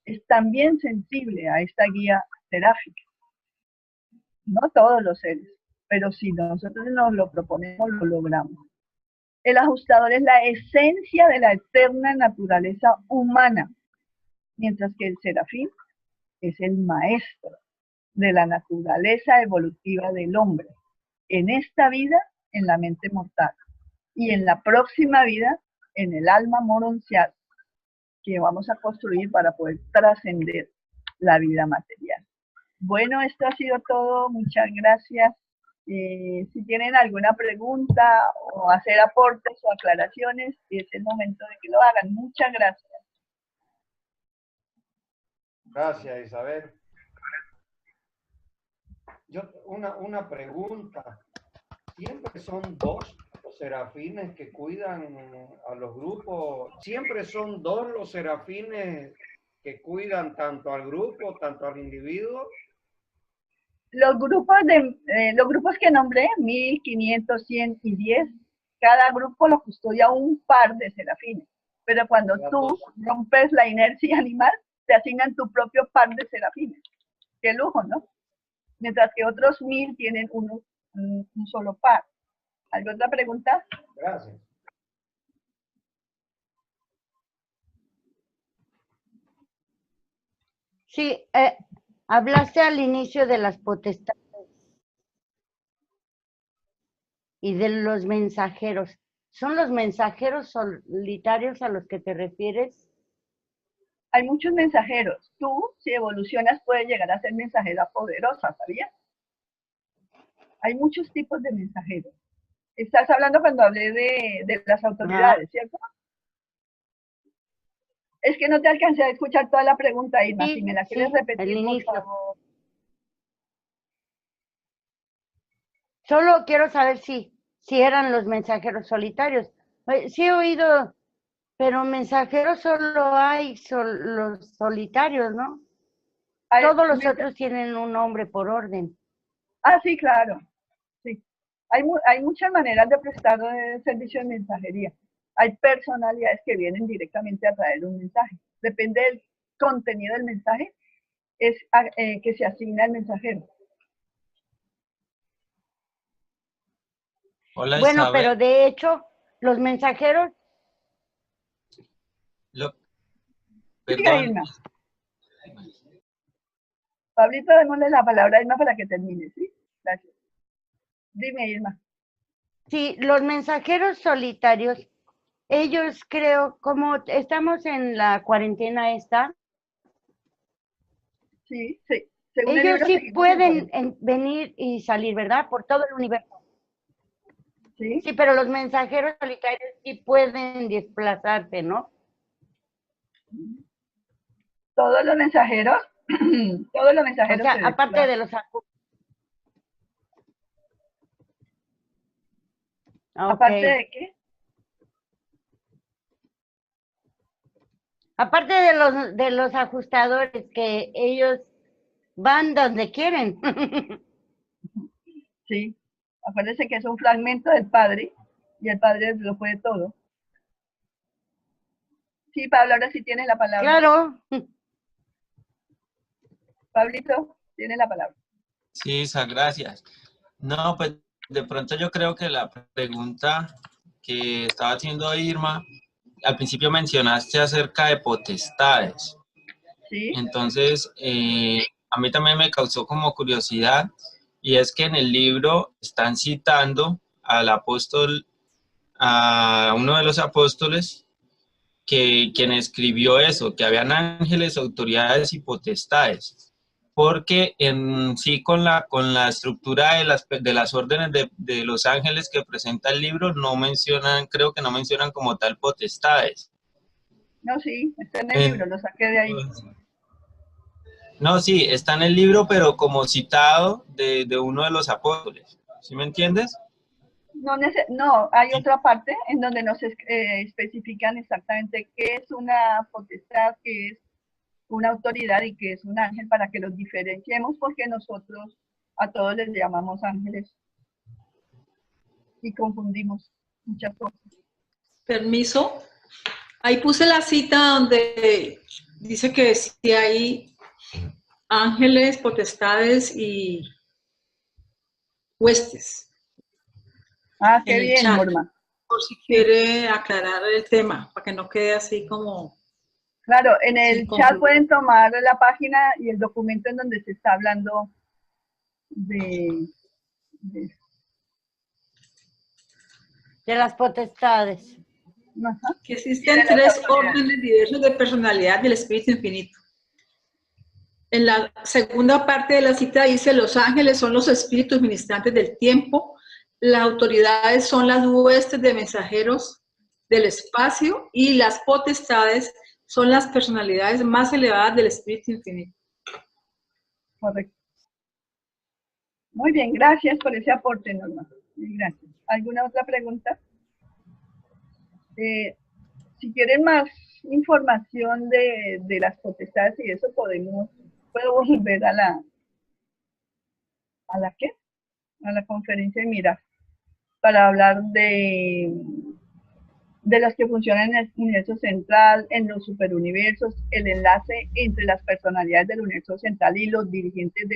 Es también sensible a esta guía seráfica. No todos los seres, pero si nosotros nos lo proponemos, lo logramos. El ajustador es la esencia de la eterna naturaleza humana. mientras que el serafín es el maestro de la naturaleza evolutiva del hombre, en esta vida en la mente mortal y en la próxima vida en el alma moroncial que vamos a construir para poder trascender la vida material. Bueno, esto ha sido todo. Muchas gracias. Si tienen alguna pregunta o hacer aportes o aclaraciones, es el momento de que lo hagan. Muchas gracias. Gracias, Isabel. Yo, una pregunta. ¿Siempre son dos los serafines que cuidan a los grupos? ¿Siempre son dos los serafines que cuidan tanto al grupo, tanto al individuo? Los grupos que nombré, 1500, 100 y 10, cada grupo lo custodia un par de serafines. Pero cuando tú rompes la inercia animal, te asignan tu propio par de serafines. Qué lujo, ¿no? Mientras que otros 1000 tienen un solo par. ¿Alguna otra pregunta? Gracias. Sí, hablaste al inicio de las potestades y de los mensajeros. ¿Son los mensajeros solitarios a los que te refieres? Hay muchos mensajeros. Tú, si evolucionas, puedes llegar a ser mensajera poderosa, ¿sabías? Hay muchos tipos de mensajeros. Estás hablando cuando hablé de las autoridades, ¿cierto? Es que no te alcancé a escuchar toda la pregunta, Irma. Sí, si me la quieres repetir, por favor. Solo quiero saber si eran los mensajeros solitarios. Sí he oído, pero mensajeros solo hay los solitarios, ¿no? Todos los otros tienen un nombre por orden. Ah, sí, claro. Sí. Hay muchas maneras de prestar servicio de mensajería. Hay personalidades que vienen directamente a traer un mensaje. Depende del contenido del mensaje, es que se asigna al mensajero. Hola, bueno, Isabel. pero de hecho, los mensajeros... Perdón. Pablito, démosle la palabra a Irma para que termine, ¿sí? Gracias. Dime, Irma. Sí, los mensajeros solitarios, ellos creo, como estamos en la cuarentena esta, sí. Según ellos sí pueden venir y salir, ¿verdad? Por todo el universo. Sí. Sí, pero los mensajeros solitarios sí pueden desplazarse, ¿no? Todos los mensajeros, O sea, aparte de los... ¿Aparte de qué? Aparte de los ajustadores, que ellos van donde quieren. Sí, acuérdense que es un fragmento del Padre, y el Padre lo puede todo. Sí, Pablo, ahora sí tienes la palabra. Claro. Pablito, tienes la palabra. Sí, Isa, gracias. No, pues de pronto yo creo que la pregunta que estaba haciendo Irma, al principio mencionaste acerca de potestades. Sí. Entonces, a mí también me causó como curiosidad, y es que en el libro están citando al apóstol, a uno de los apóstoles, quien escribió eso, que habían ángeles, autoridades y potestades, porque en sí con la estructura de las órdenes de los ángeles que presenta el libro no mencionan, creo que no mencionan como tal potestades. No, sí, está en el libro, lo saqué de ahí. No, sí, está en el libro, pero como citado de uno de los apóstoles. ¿Sí me entiendes? No, hay otra parte en donde nos especifican exactamente qué es una potestad, qué es una autoridad y qué es un ángel, para que los diferenciemos, porque nosotros a todos les llamamos ángeles y confundimos muchas cosas. Permiso. Ahí puse la cita donde dice que si hay ángeles, potestades y huestes. Ah, qué bien, Norma. Por si quiere aclarar el tema, para que no quede así como Claro, en el Sí, chat pueden tomar la página y el documento en donde se está hablando de las potestades. ajá, que y existen de las tres autoridades. órdenes diversos de personalidad del Espíritu Infinito. En la segunda parte de la cita dice, los ángeles son los espíritus ministrantes del tiempo, las autoridades son las huestes de mensajeros del espacio y las potestades son las personalidades más elevadas del Espíritu Infinito. Correcto. Muy bien, gracias por ese aporte, Norma. Gracias. ¿Alguna otra pregunta? Si quieren más información de las potestades y eso, puedo volver a la ¿qué? A la conferencia y mirar para hablar de las que funcionan en el universo central, en los superuniversos, el enlace entre las personalidades del universo central y los dirigentes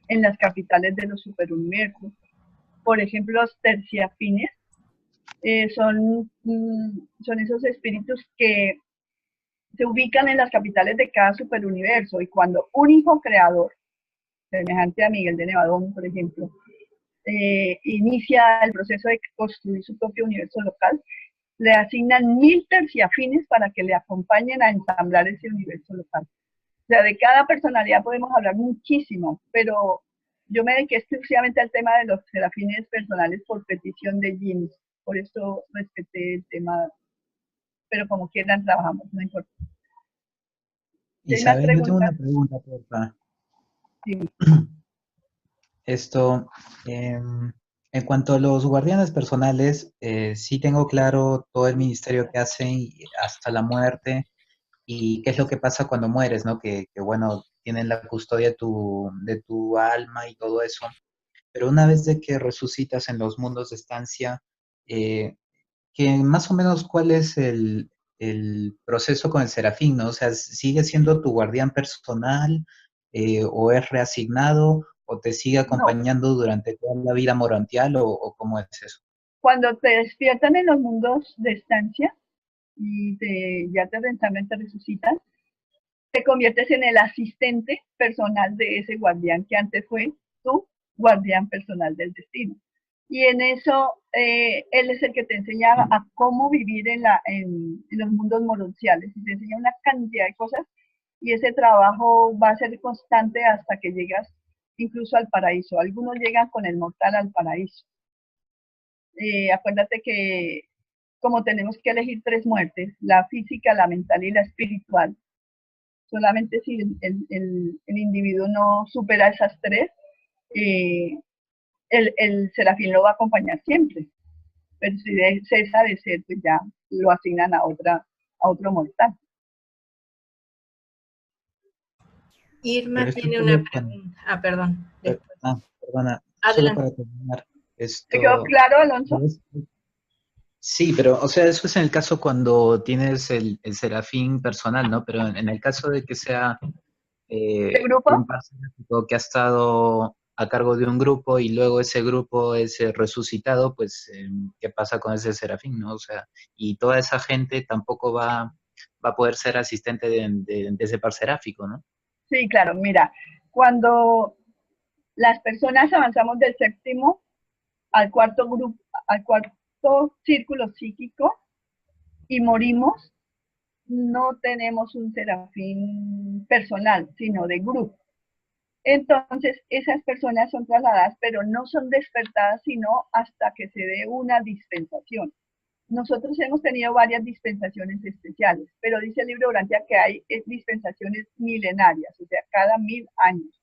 en las capitales de los superuniversos. Por ejemplo, los terciafines son esos espíritus que se ubican en las capitales de cada superuniverso, y cuando un hijo creador, semejante a Miguel de Nevadón, por ejemplo, inicia el proceso de construir su propio universo local, le asignan 1000 terciafines para que le acompañen a ensamblar ese universo local. O sea, de cada personalidad podemos hablar muchísimo, pero yo me dediqué exclusivamente al tema de los serafines personales por petición de Jimmy. Por eso respeté el tema, pero como quieran trabajamos, no importa. ¿Hay más Isabel, yo tengo preguntas? una pregunta, porfa. Sí. Esto, en cuanto a los guardianes personales, sí tengo claro todo el ministerio que hacen hasta la muerte y qué es lo que pasa cuando mueres, ¿no? Que bueno, tienen la custodia de tu alma y todo eso. Pero una vez de que resucitas en los mundos de estancia, que más o menos cuál es el proceso con el serafín, ¿no? O sea, ¿sigue siendo tu guardián personal o es reasignado o te sigue No, acompañando durante toda la vida morontial o cómo es eso? cuando te despiertan en los mundos de estancia y ya te rentamente resucitas, te conviertes en el asistente personal de ese guardián que antes fue tu guardián personal del destino. Y en eso, él es el que te enseña a cómo vivir en los mundos moronciales. Y te enseña una cantidad de cosas, y ese trabajo va a ser constante hasta que llegas incluso al paraíso. Algunos llegan con el mortal al paraíso. Acuérdate que como tenemos que elegir 3 muertes, la física, la mental y la espiritual, solamente si el individuo no supera esas 3, el serafín lo va a acompañar siempre. Pero si cesa de ser, pues ya lo asignan a otro mortal. Irma tiene una pregunta. Perdón. Perdona, Adelante. solo para terminar. ¿Te quedó claro, Alonso? Sí, pero, o sea, eso es en el caso cuando tienes el serafín personal, ¿no? Pero en el caso de que sea ¿De grupo? un parasítico que ha estado a cargo de un grupo y luego ese grupo es resucitado, pues, ¿qué pasa con ese serafín, no? O sea, y toda esa gente tampoco va a poder ser asistente de ese par seráfico, ¿no? Sí, claro, mira, cuando las personas avanzamos del 7º al 4º grupo, al 4º círculo psíquico y morimos, no tenemos un serafín personal, sino de grupo. Entonces, esas personas son trasladadas, pero no son despertadas sino hasta que se dé una dispensación. Nosotros hemos tenido varias dispensaciones especiales, pero dice el libro Urantia que hay dispensaciones milenarias, o sea, cada 1000 años.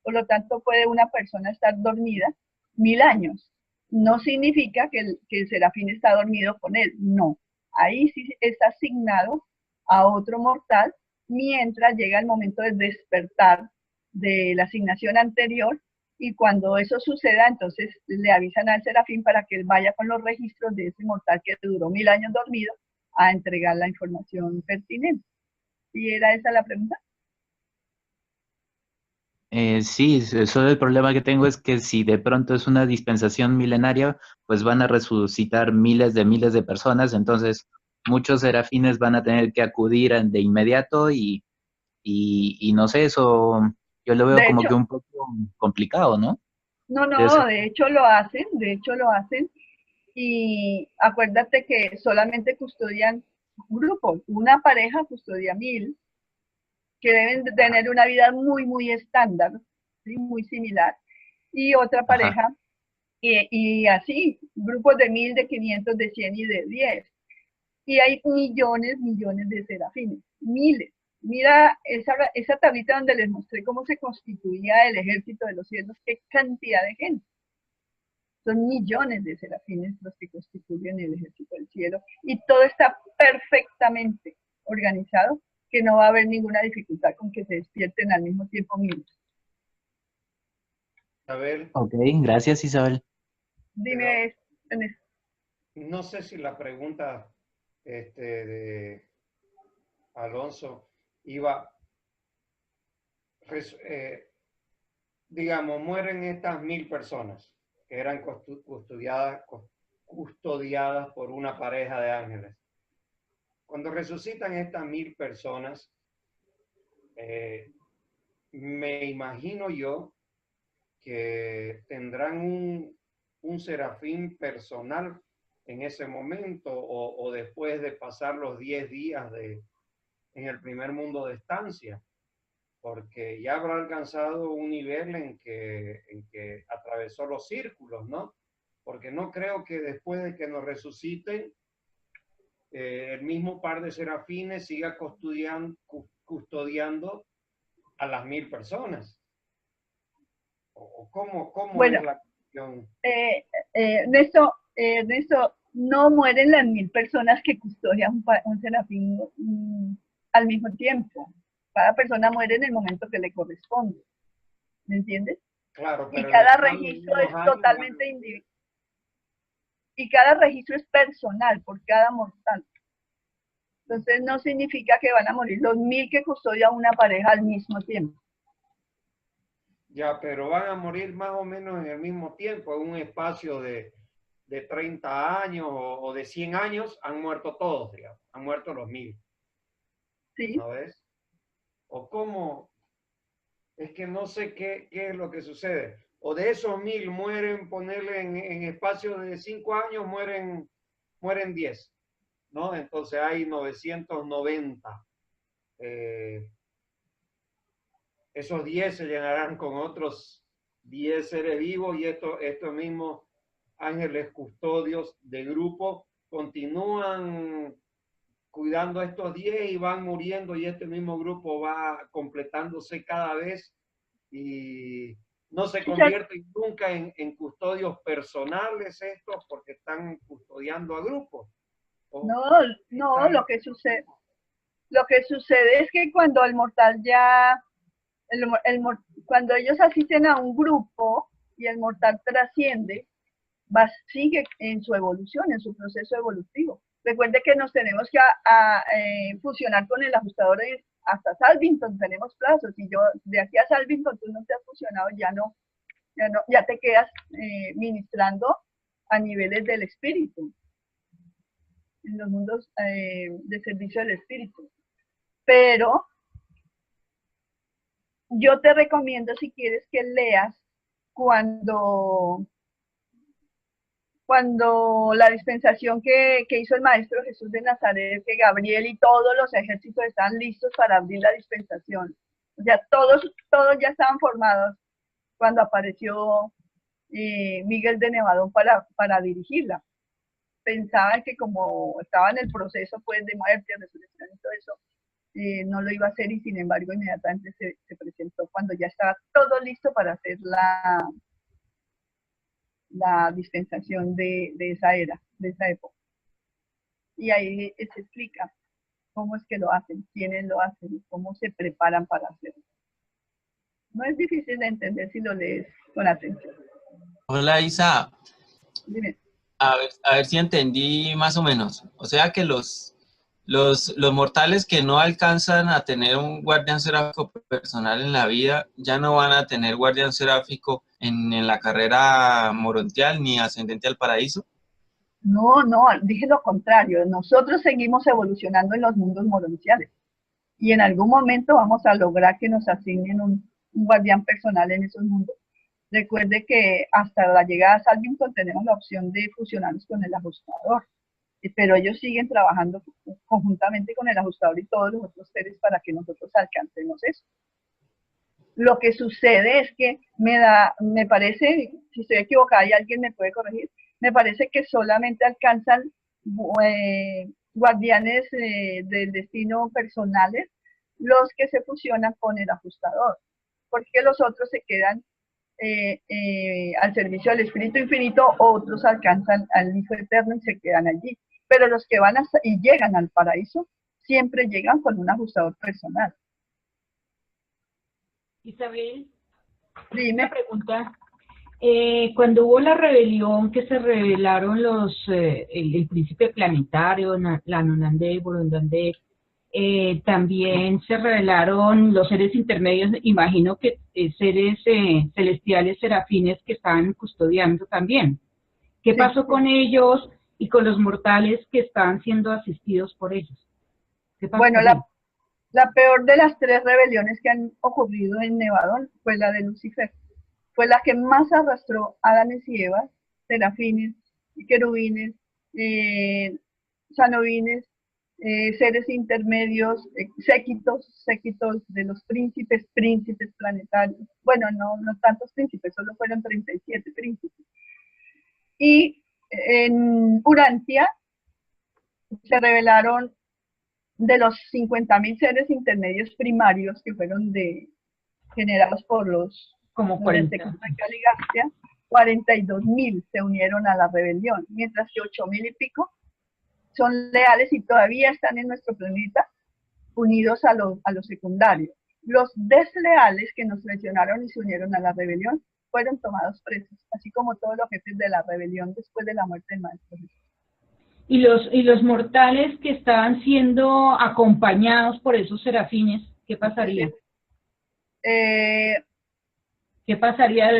Por lo tanto, puede una persona estar dormida 1000 años. No significa que el serafín está dormido con él, no. Ahí sí está asignado a otro mortal mientras llega el momento de despertar de la asignación anterior, y cuando eso suceda, entonces le avisan al serafín para que él vaya con los registros de ese mortal que duró 1000 años dormido a entregar la información pertinente. ¿Y era esa la pregunta? Sí, solo el problema que tengo es que si de pronto es una dispensación milenaria, pues van a resucitar miles de personas, entonces muchos serafines van a tener que acudir de inmediato y no sé, eso yo lo veo De como hecho, que un poco complicado, ¿no? no, Debe ser- de hecho lo hacen, y acuérdate que solamente custodian grupos, una pareja custodia 1000, que deben de tener una vida muy, muy estándar, ¿sí? Muy similar, y otra Ajá. pareja, y así, grupos de 1000, de 500, de 100 y de 10. Y hay millones, millones de serafines, miles. Mira esa tablita donde les mostré cómo se constituía el ejército de los cielos, qué cantidad de gente. Son millones de serafines los que constituyen el ejército del cielo, y todo está perfectamente organizado, que no va a haber ninguna dificultad con que se despierten al mismo tiempo miles. Isabel, Ok, gracias Isabel. Dime, no sé si la pregunta de Alonso iba, digamos, mueren estas 1000 personas que eran custodiadas por una pareja de ángeles. Cuando resucitan estas 1000 personas, me imagino yo que tendrán un serafín personal en ese momento, o después de pasar los 10 días en el primer mundo de estancia, porque ya habrá alcanzado un nivel en que atravesó los círculos, ¿no? Porque no creo que después de que nos resuciten, el mismo par de serafines siga custodiando a las 1000 personas. ¿O cómo bueno, es la cuestión? Ernesto, no mueren las 1000 personas que custodian un serafín al mismo tiempo. Cada persona muere en el momento que le corresponde. ¿Me entiendes? Claro, pero Y cada después de registro unos es años, totalmente individual. Y cada registro es personal por cada mortal. Entonces no significa que van a morir los 1000 que custodia una pareja al mismo tiempo. ya, pero van a morir más o menos en el mismo tiempo, en un espacio de 30 años o de 100 años, han muerto todos, digamos, han muerto los 1000. ¿Sí? ¿No ves? ¿O cómo? Es que no sé qué es lo que sucede. O de esos 1000 mueren, ponerle en espacio de 5 años, mueren 10, ¿no? Entonces hay 990. Esos 10 se llenarán con otros 10 seres vivos, y estos mismos ángeles custodios de grupo continúan cuidando a estos 10 y van muriendo, y este mismo grupo va completándose cada vez y no se convierten nunca en custodios personales estos, porque están custodiando a grupos. No, lo que sucede es que cuando el mortal ya, cuando ellos asisten a un grupo y el mortal trasciende, sigue en su evolución, en su proceso evolutivo. Recuerde que nos tenemos que fusionar con el ajustador hasta Salvington, tenemos plazos, y yo de aquí a Salvington tú no te has fusionado, ya te quedas ministrando a niveles del espíritu, en los mundos de servicio del espíritu. Pero yo te recomiendo, si quieres, que leas cuando la dispensación que hizo el Maestro Jesús de Nazaret, que Gabriel y todos los ejércitos estaban listos para abrir la dispensación. O sea, todos ya estaban formados cuando apareció Miguel de Nevadón para dirigirla. Pensaban que como estaba en el proceso pues, de muerte, resurrección y todo eso, no lo iba a hacer, y sin embargo inmediatamente se presentó cuando ya estaba todo listo para hacer la dispensación de esa era, de esa época. Y ahí se explica cómo es que lo hacen, quiénes lo hacen, cómo se preparan para hacerlo. No es difícil de entender si lo lees con atención. Hola Isa. Dime. A ver si entendí más o menos. O sea que los mortales que no alcanzan a tener un guardián seráfico personal en la vida, ya no van a tener guardián seráfico en la carrera morontial ni ascendente al paraíso. No, no, dije lo contrario. Nosotros seguimos evolucionando en los mundos moronciales. Y en algún momento vamos a lograr que nos asignen un guardián personal en esos mundos. Recuerde que hasta la llegada a Salvington tenemos la opción de fusionarnos con el ajustador, pero ellos siguen trabajando conjuntamente con el ajustador y todos los otros seres para que nosotros alcancemos eso. Lo que sucede es que me parece, si estoy equivocada y alguien me puede corregir, me parece que solamente alcanzan guardianes del destino personales los que se fusionan con el ajustador, porque los otros se quedan al servicio del Espíritu Infinito, otros alcanzan al Hijo Eterno y se quedan allí. Pero los que van y llegan al paraíso, siempre llegan con un ajustador personal. Isabel, dime. Una pregunta. Cuando hubo la rebelión, que se rebelaron el príncipe planetario, la Nonandé, Burundandé, también se rebelaron los seres intermedios, imagino que seres celestiales, serafines, que estaban custodiando también. ¿Qué pasó con ellos y con los mortales que estaban siendo asistidos por ellos? ¿Qué pasó? Bueno, la peor de las 3 rebeliones que han ocurrido en Nevadón fue la de Lucifer. Fue la que más arrastró a Adanes y Evas, serafines, querubines, sanobines, seres intermedios, séquitos de los príncipes planetarios. Bueno, no tantos príncipes, solo fueron 37 príncipes. Y en Urantia se revelaron de los 50.000 seres intermedios primarios que fueron generados por los como 42.000 se unieron a la rebelión, mientras que 8.000 y pico son leales y todavía están en nuestro planeta unidos a los secundarios. Los desleales que nos traicionaron y se unieron a la rebelión fueron tomados presos, así como todos los jefes de la rebelión después de la muerte del Maestro Jesús. Y los mortales que estaban siendo acompañados por esos serafines, ¿qué pasaría? ¿Qué pasaría?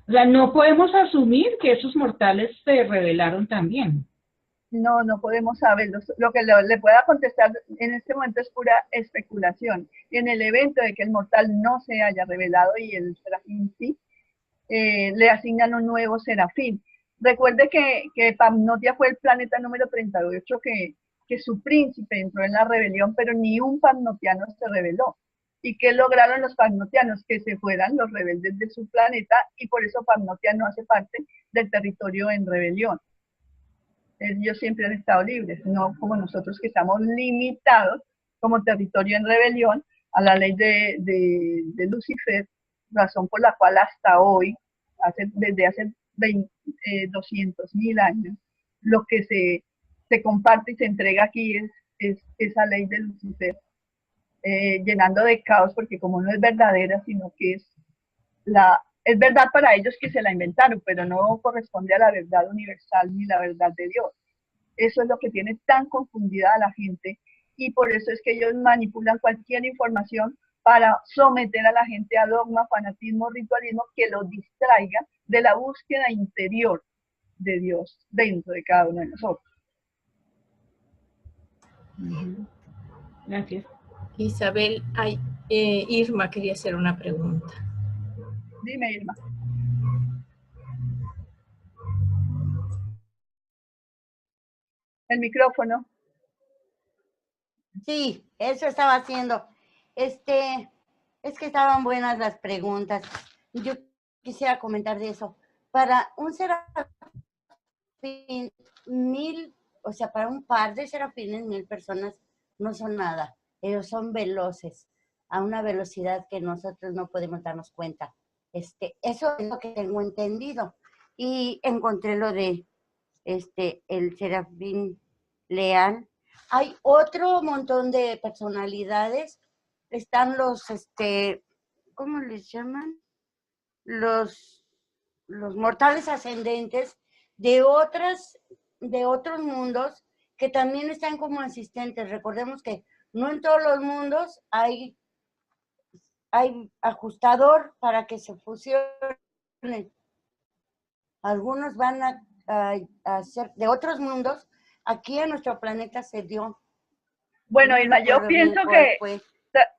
O sea, no podemos asumir que esos mortales se rebelaron también. No podemos saberlo. Lo que le pueda contestar en este momento es pura especulación. Y en el evento de que el mortal no se haya revelado y el serafín sí, le asignan un nuevo serafín. Recuerde que Pamnotia fue el planeta número 38 que su príncipe entró en la rebelión, pero ni un pamnotiano se rebeló. ¿Y qué lograron los pamnotianos? Que se fueran los rebeldes de su planeta, y por eso Pamnotia no hace parte del territorio en rebelión. Ellos siempre han estado libres, no como nosotros que estamos limitados como territorio en rebelión a la ley de Lucifer, razón por la cual hasta hoy, desde hace 200.000 años, lo que se comparte y se entrega aquí es esa ley de Lucifer, llenando de caos, porque como no es verdadera, sino que es verdad para ellos que se la inventaron, pero no corresponde a la verdad universal ni la verdad de Dios. Eso es lo que tiene tan confundida a la gente, y por eso es que ellos manipulan cualquier información para someter a la gente a dogma, fanatismo, ritualismo, que los distraiga de la búsqueda interior de Dios dentro de cada uno de nosotros. Gracias. Isabel, Irma quería hacer una pregunta. Dime, Irma. El micrófono. Sí, eso estaba haciendo. Es que estaban buenas las preguntas. Yo quisiera comentar de eso. Para un serafín, 1,000, o sea, para un par de serafines, 1,000 personas no son nada. Ellos son veloces, a una velocidad que nosotros no podemos darnos cuenta. Eso es lo que tengo entendido. Y encontré lo de el serafín leal. Hay otro montón de personalidades. Están los, ¿cómo les llaman? Los mortales ascendentes de otros mundos que también están como asistentes. Recordemos que no en todos los mundos hay ajustador para que se fusionen. Algunos van de otros mundos, aquí a nuestro planeta se dio. Bueno, No Irma, yo recuerdo bien pienso cuál que fue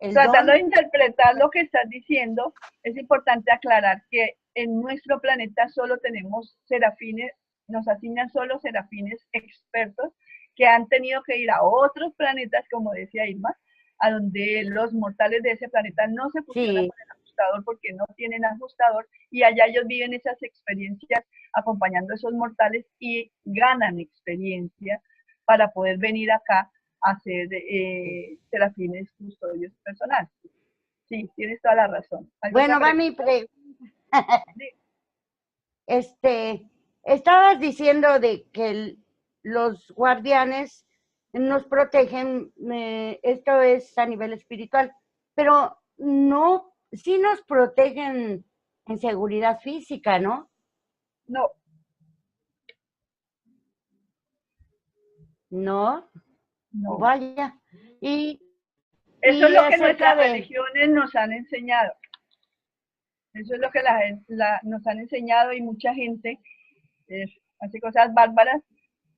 el tratando don. de interpretar lo que estás diciendo, es importante aclarar que en nuestro planeta solo tenemos serafines, nos asignan solo serafines expertos que han tenido que ir a otros planetas, como decía Irma, a donde los mortales de ese planeta no se fusionan con el ajustador porque no tienen ajustador, y allá ellos viven esas experiencias acompañando a esos mortales y ganan experiencia para poder venir acá a ser serafines custodios personales. Sí, tienes toda la razón. Bueno, va mi pregunta. Estabas diciendo de que los guardianes nos protegen, esto es a nivel espiritual, pero no, sí nos protegen en seguridad física, ¿no? No. No. No. Vaya. Y eso es lo que nuestras de religiones nos han enseñado. Eso es lo que nos han enseñado, y mucha gente hace cosas bárbaras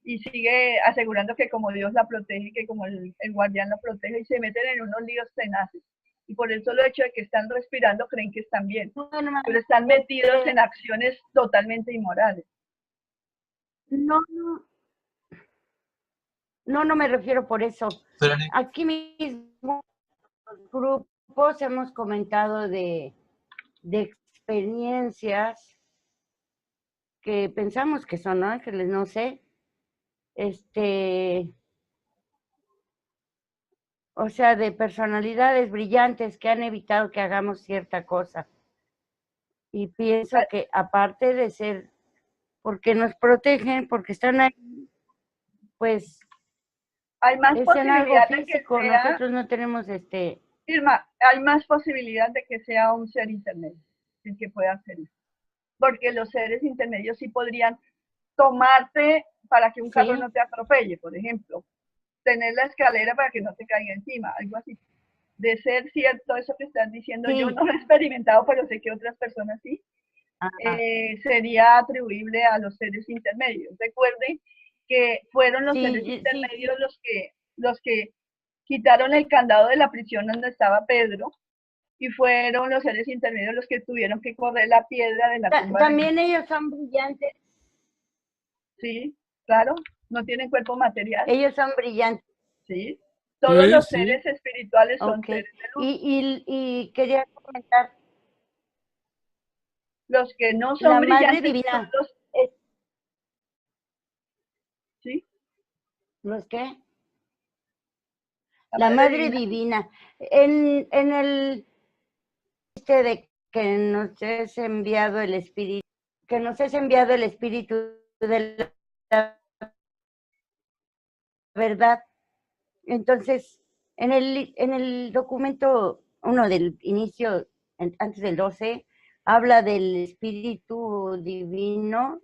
y sigue asegurando que como Dios la protege, que como el guardián la protege, y se meten en unos líos tenaces. Y por el solo hecho de que están respirando creen que están bien, pero están metidos en acciones totalmente inmorales. No me refiero por eso. Aquí mismo los grupos hemos comentado de experiencias que pensamos que son ángeles, no sé. O sea, de personalidades brillantes que han evitado que hagamos cierta cosa. Y pienso que aparte de ser, porque nos protegen, porque están ahí, pues hay más es en algo posibilidad físico, de que sea, nosotros no tenemos Irma, hay más posibilidad de que sea un ser intermedio, el que pueda hacer eso. Porque los seres intermedios sí podrían tomarte para que un carro no te atropelle, por ejemplo. Tener la escalera para que no te caiga encima, algo así. De ser cierto eso que estás diciendo, yo no lo he experimentado, pero sé que otras personas sí, sería atribuible a los seres intermedios. Recuerden que fueron los seres intermedios los que quitaron el candado de la prisión donde estaba Pedro, y fueron los seres intermedios los que tuvieron que correr la piedra de la tumba. También ellos son brillantes. Sí, claro, no tienen cuerpo material. Ellos son brillantes. Sí, todos los seres espirituales son seres de luz. Y quería comentar. Los que no son brillantes Madre Divina. son los... ¿Sí? ¿Los qué? La Madre Divina. En el de que nos es enviado el Espíritu, de la verdad. Entonces, en el documento, uno del inicio, antes del 12, habla del Espíritu Divino,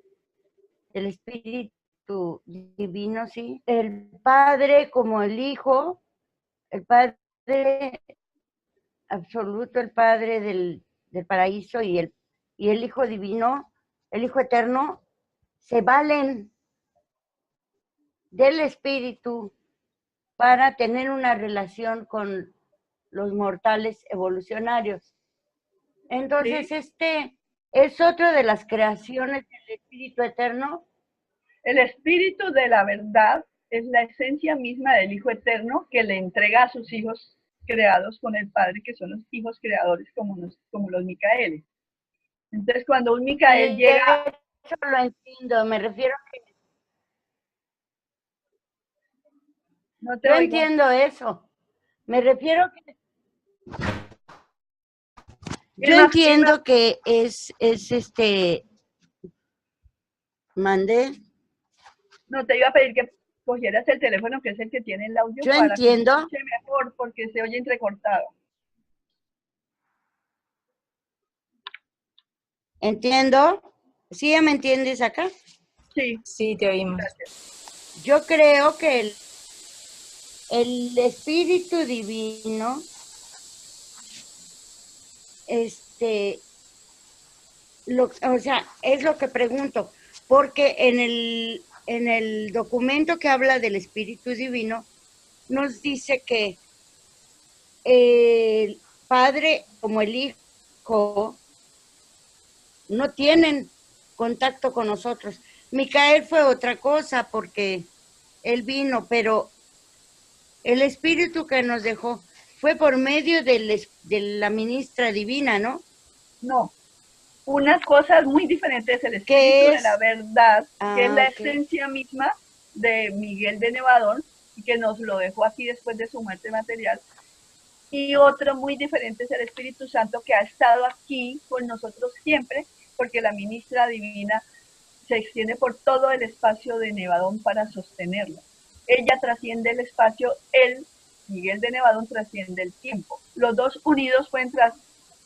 sí, el Padre como el Hijo, el Padre absoluto, el Padre del paraíso y el Hijo Divino, el Hijo Eterno, se valen del Espíritu para tener una relación con los mortales evolucionarios. Entonces, es otra de las creaciones del Espíritu Eterno. El Espíritu de la verdad es la esencia misma del Hijo Eterno que le entrega a sus hijos creados con el Padre, que son los hijos creadores como los Micaeles. Entonces, cuando un Micael llega... Eso lo entiendo, me refiero a que... No te Yo oigo. entiendo eso. Me refiero que... Yo entiendo que es mandé. No, te iba a pedir que cogieras el teléfono, que es el que tiene el audio. Yo para entiendo. Que se escuche mejor, porque se oye entrecortado. Entiendo. ¿Sí ya me entiendes acá? Sí. Sí, te oímos. Gracias. Yo creo que el Espíritu Divino, o sea, es lo que pregunto, porque en el documento que habla del Espíritu Divino, nos dice que el Padre como el Hijo no tienen contacto con nosotros. Micael fue otra cosa porque él vino, pero el Espíritu que nos dejó fue por medio de la ministra divina, ¿no? No. Una cosa muy diferente es el Espíritu de la verdad, que es la esencia misma de Miguel de Nevadón, y que nos lo dejó aquí después de su muerte material. Y otro muy diferente es el Espíritu Santo, que ha estado aquí con nosotros siempre, porque la ministra divina se extiende por todo el espacio de Nevadón para sostenerlo. Ella trasciende el espacio, Miguel de Nevadón, trasciende el tiempo. Los dos unidos pueden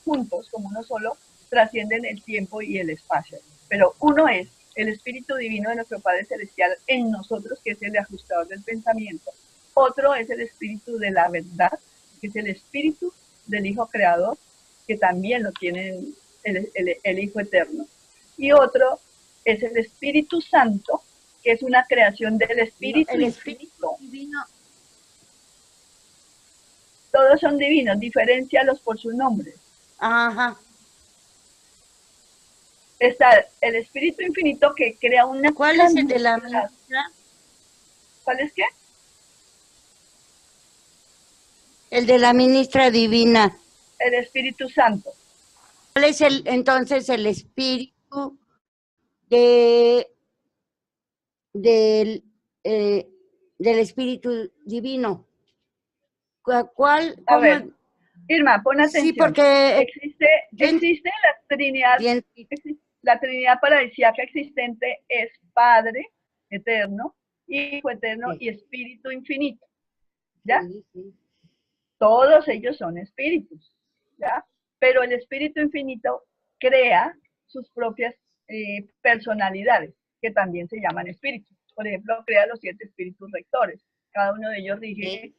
juntos, como uno solo, trascienden el tiempo y el espacio. Pero uno es el Espíritu Divino de nuestro Padre Celestial en nosotros, que es el ajustador del pensamiento. Otro es el Espíritu de la verdad, que es el Espíritu del Hijo Creador, que también lo tiene el Hijo Eterno. Y otro es el Espíritu Santo, que es una creación del Espíritu Infinito. Divino. Todos son divinos, diferéncialos por su nombre. Ajá. Está el Espíritu Infinito que crea una... ¿Cuál es el de la ministra? ¿Cuál es qué? El de la ministra divina. El Espíritu Santo. ¿Cuál es entonces el Espíritu del Espíritu Divino? ¿Cuál? A ver, Irma, pon atención. Sí, porque existe la Trinidad. La Trinidad paradisíaca existente es Padre eterno, Hijo eterno y Espíritu infinito. ¿Ya? Sí. Todos ellos son espíritus. ¿Ya? Pero el Espíritu infinito crea sus propias personalidades, que también se llaman espíritus. Por ejemplo, crea los 7 espíritus rectores. Cada uno de ellos rige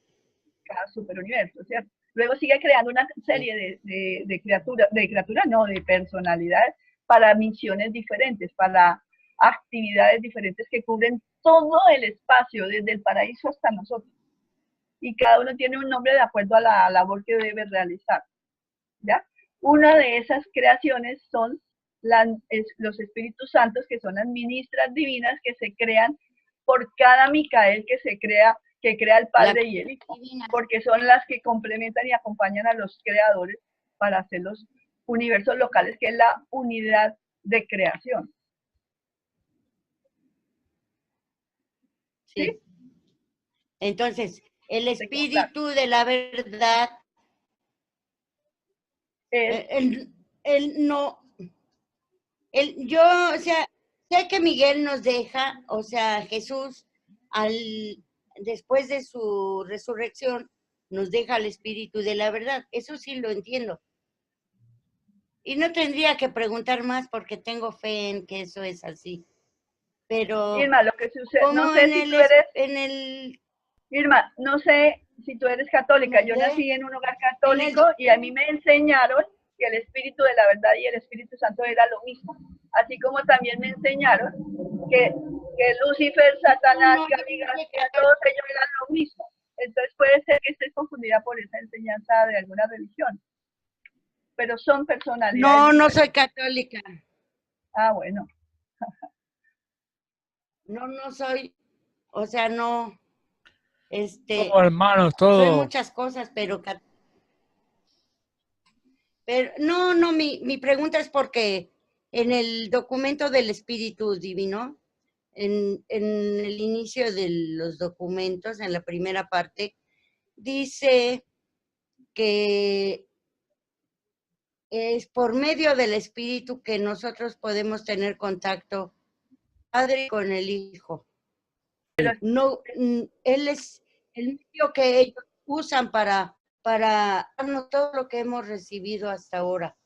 cada superuniverso, ¿cierto? Luego sigue creando una serie de personalidades para misiones diferentes, para actividades diferentes que cubren todo el espacio, desde el paraíso hasta nosotros. Y cada uno tiene un nombre de acuerdo a la labor que debe realizar. ¿Ya? Una de esas creaciones son los Espíritus Santos, que son las ministras divinas que se crean por cada Micael que crea el Padre y el Hijo, porque son las que complementan y acompañan a los creadores para hacer los universos locales, que es la unidad de creación. Sí. Entonces, el Espíritu de la verdad, yo, o sea, sé que Miguel nos deja, o sea, Jesús, después de su resurrección, nos deja el Espíritu de la verdad. Eso sí lo entiendo. Y no tendría que preguntar más porque tengo fe en que eso es así. Pero Irma, lo que sucede, no sé si tú eres... Irma, no sé si tú eres católica. Yo nací en un hogar católico y a mí me enseñaron que el Espíritu de la verdad y el Espíritu Santo era lo mismo. Así como también me enseñaron que Lucifer, Satanás, Gaby García, todos ellos eran lo mismo. Entonces puede ser que estés confundida por esa enseñanza de alguna religión. Pero son personalidades. No, no soy católica. Ah, bueno. No soy, o sea, no, Como hermanos, todos. Soy muchas cosas, pero no, mi pregunta es porque en el documento del Espíritu Divino, en el inicio de los documentos, en la primera parte, dice que es por medio del Espíritu que nosotros podemos tener contacto Padre con el Hijo. No, él es el medio que ellos usan para darnos todo lo que hemos recibido hasta ahora.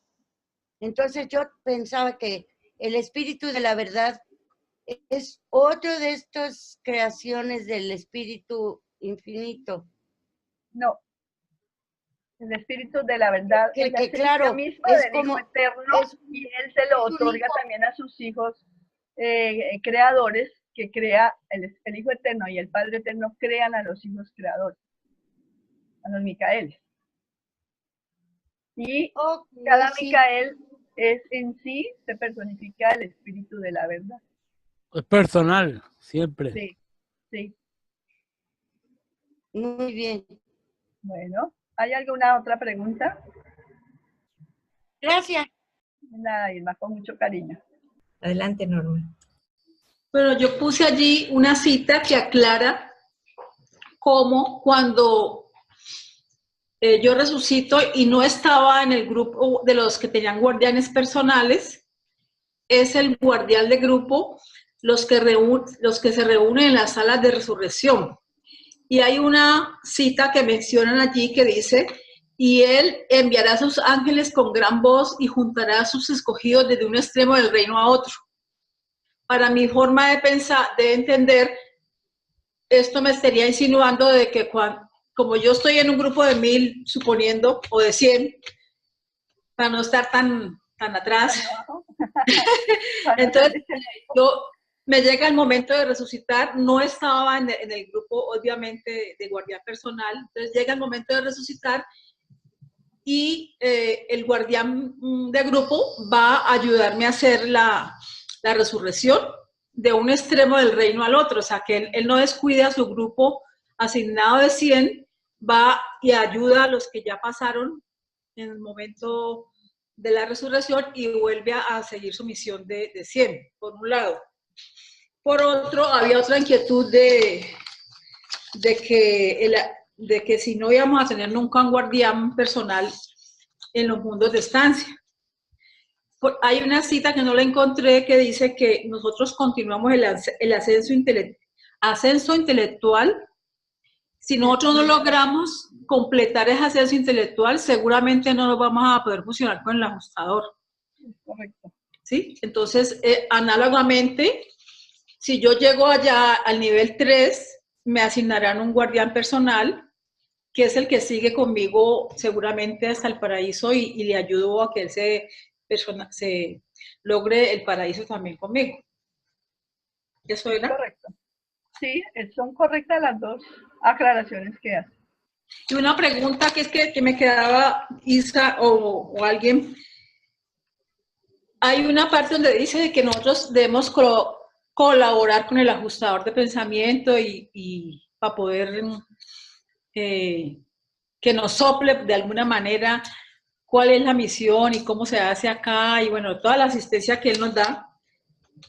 Entonces yo pensaba que el Espíritu de la verdad es otro de estas creaciones del Espíritu infinito. No. El Espíritu de la verdad que es claro, mismo es del como Hijo eterno y él se lo otorga también a sus hijos creadores que crea el Hijo Eterno y el Padre Eterno crean a los hijos creadores, a los Micaeles. Y cada Micael es en sí, se personifica el espíritu de la verdad. Es personal, siempre. Sí, sí. Muy bien. Bueno, ¿hay alguna otra pregunta? Gracias. Nada, Irma, con mucho cariño. Adelante, Norma. Bueno, yo puse allí una cita que aclara cómo cuando yo resucito y no estaba en el grupo de los que tenían guardianes personales, es el guardián de grupo los que se reúnen en las salas de resurrección. Y hay una cita que mencionan allí que dice, y él enviará a sus ángeles con gran voz y juntará a sus escogidos desde un extremo del reino a otro. Para mi forma de pensar, de entender, esto me estaría insinuando de que como yo estoy en un grupo de 1000, suponiendo, o de 100, para no estar tan atrás, entonces me llega el momento de resucitar, no estaba en el grupo, obviamente, de guardián personal, entonces llega el momento de resucitar y el guardián de grupo va a ayudarme a hacer la resurrección de un extremo del reino al otro, o sea, que él no descuida a su grupo asignado de 100, va y ayuda a los que ya pasaron en el momento de la resurrección y vuelve a seguir su misión de 100, por un lado. Por otro, había otra inquietud de que si no íbamos a tener nunca un guardián personal en los mundos de estancia. Hay una cita que no la encontré que dice que nosotros continuamos el ascenso intelectual. Si nosotros no logramos completar ese ascenso intelectual, seguramente no nos vamos a poder fusionar con el ajustador. Correcto. ¿Sí? Entonces, análogamente, si yo llego allá al nivel 3, me asignarán un guardián personal, que es el que sigue conmigo seguramente hasta el paraíso y le ayudo a que él se logre el paraíso también conmigo. ¿Eso era? Correcto. Sí, son correctas las dos aclaraciones que hace. Y una pregunta que me quedaba, Isa o alguien, hay una parte donde dice que nosotros debemos colaborar con el ajustador de pensamiento y para poder que nos sople de alguna manera cuál es la misión y cómo se hace acá y bueno, toda la asistencia que él nos da.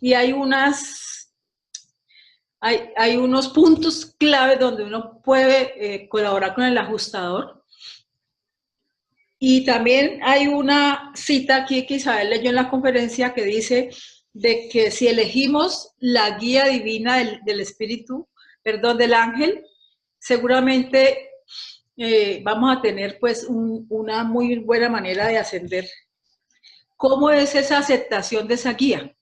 Y hay unos puntos clave donde uno puede colaborar con el ajustador. Y también hay una cita aquí que Isabel leyó en la conferencia que dice de que si elegimos la guía divina del espíritu, perdón, del ángel, seguramente vamos a tener pues una muy buena manera de ascender. ¿Cómo es esa aceptación de esa guía?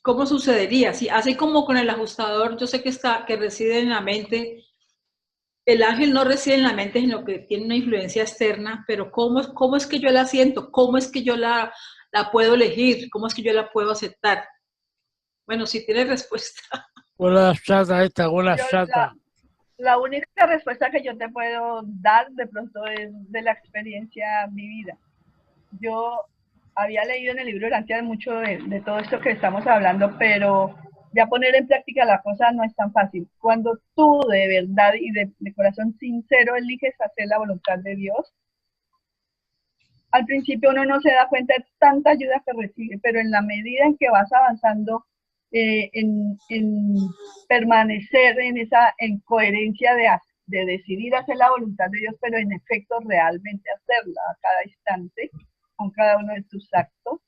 ¿Cómo sucedería? Sí, así como con el ajustador, yo sé que reside en la mente. El ángel no reside en la mente, sino que tiene una influencia externa, pero ¿cómo es que yo la siento? ¿Cómo es que yo la puedo elegir? ¿Cómo es que yo la puedo aceptar? Bueno, si tiene respuesta. Hola, chata, hola, chata. La única respuesta que yo te puedo dar de pronto es de la experiencia vivida. Yo había leído en el libro Erancia mucho de todo esto que estamos hablando, pero ya poner en práctica la cosa no es tan fácil. Cuando tú de verdad y de corazón sincero eliges hacer la voluntad de Dios, al principio uno no se da cuenta de tanta ayuda que recibe, pero en la medida en que vas avanzando en permanecer en coherencia de decidir hacer la voluntad de Dios, pero en efecto realmente hacerla a cada instante, con cada uno de tus actos,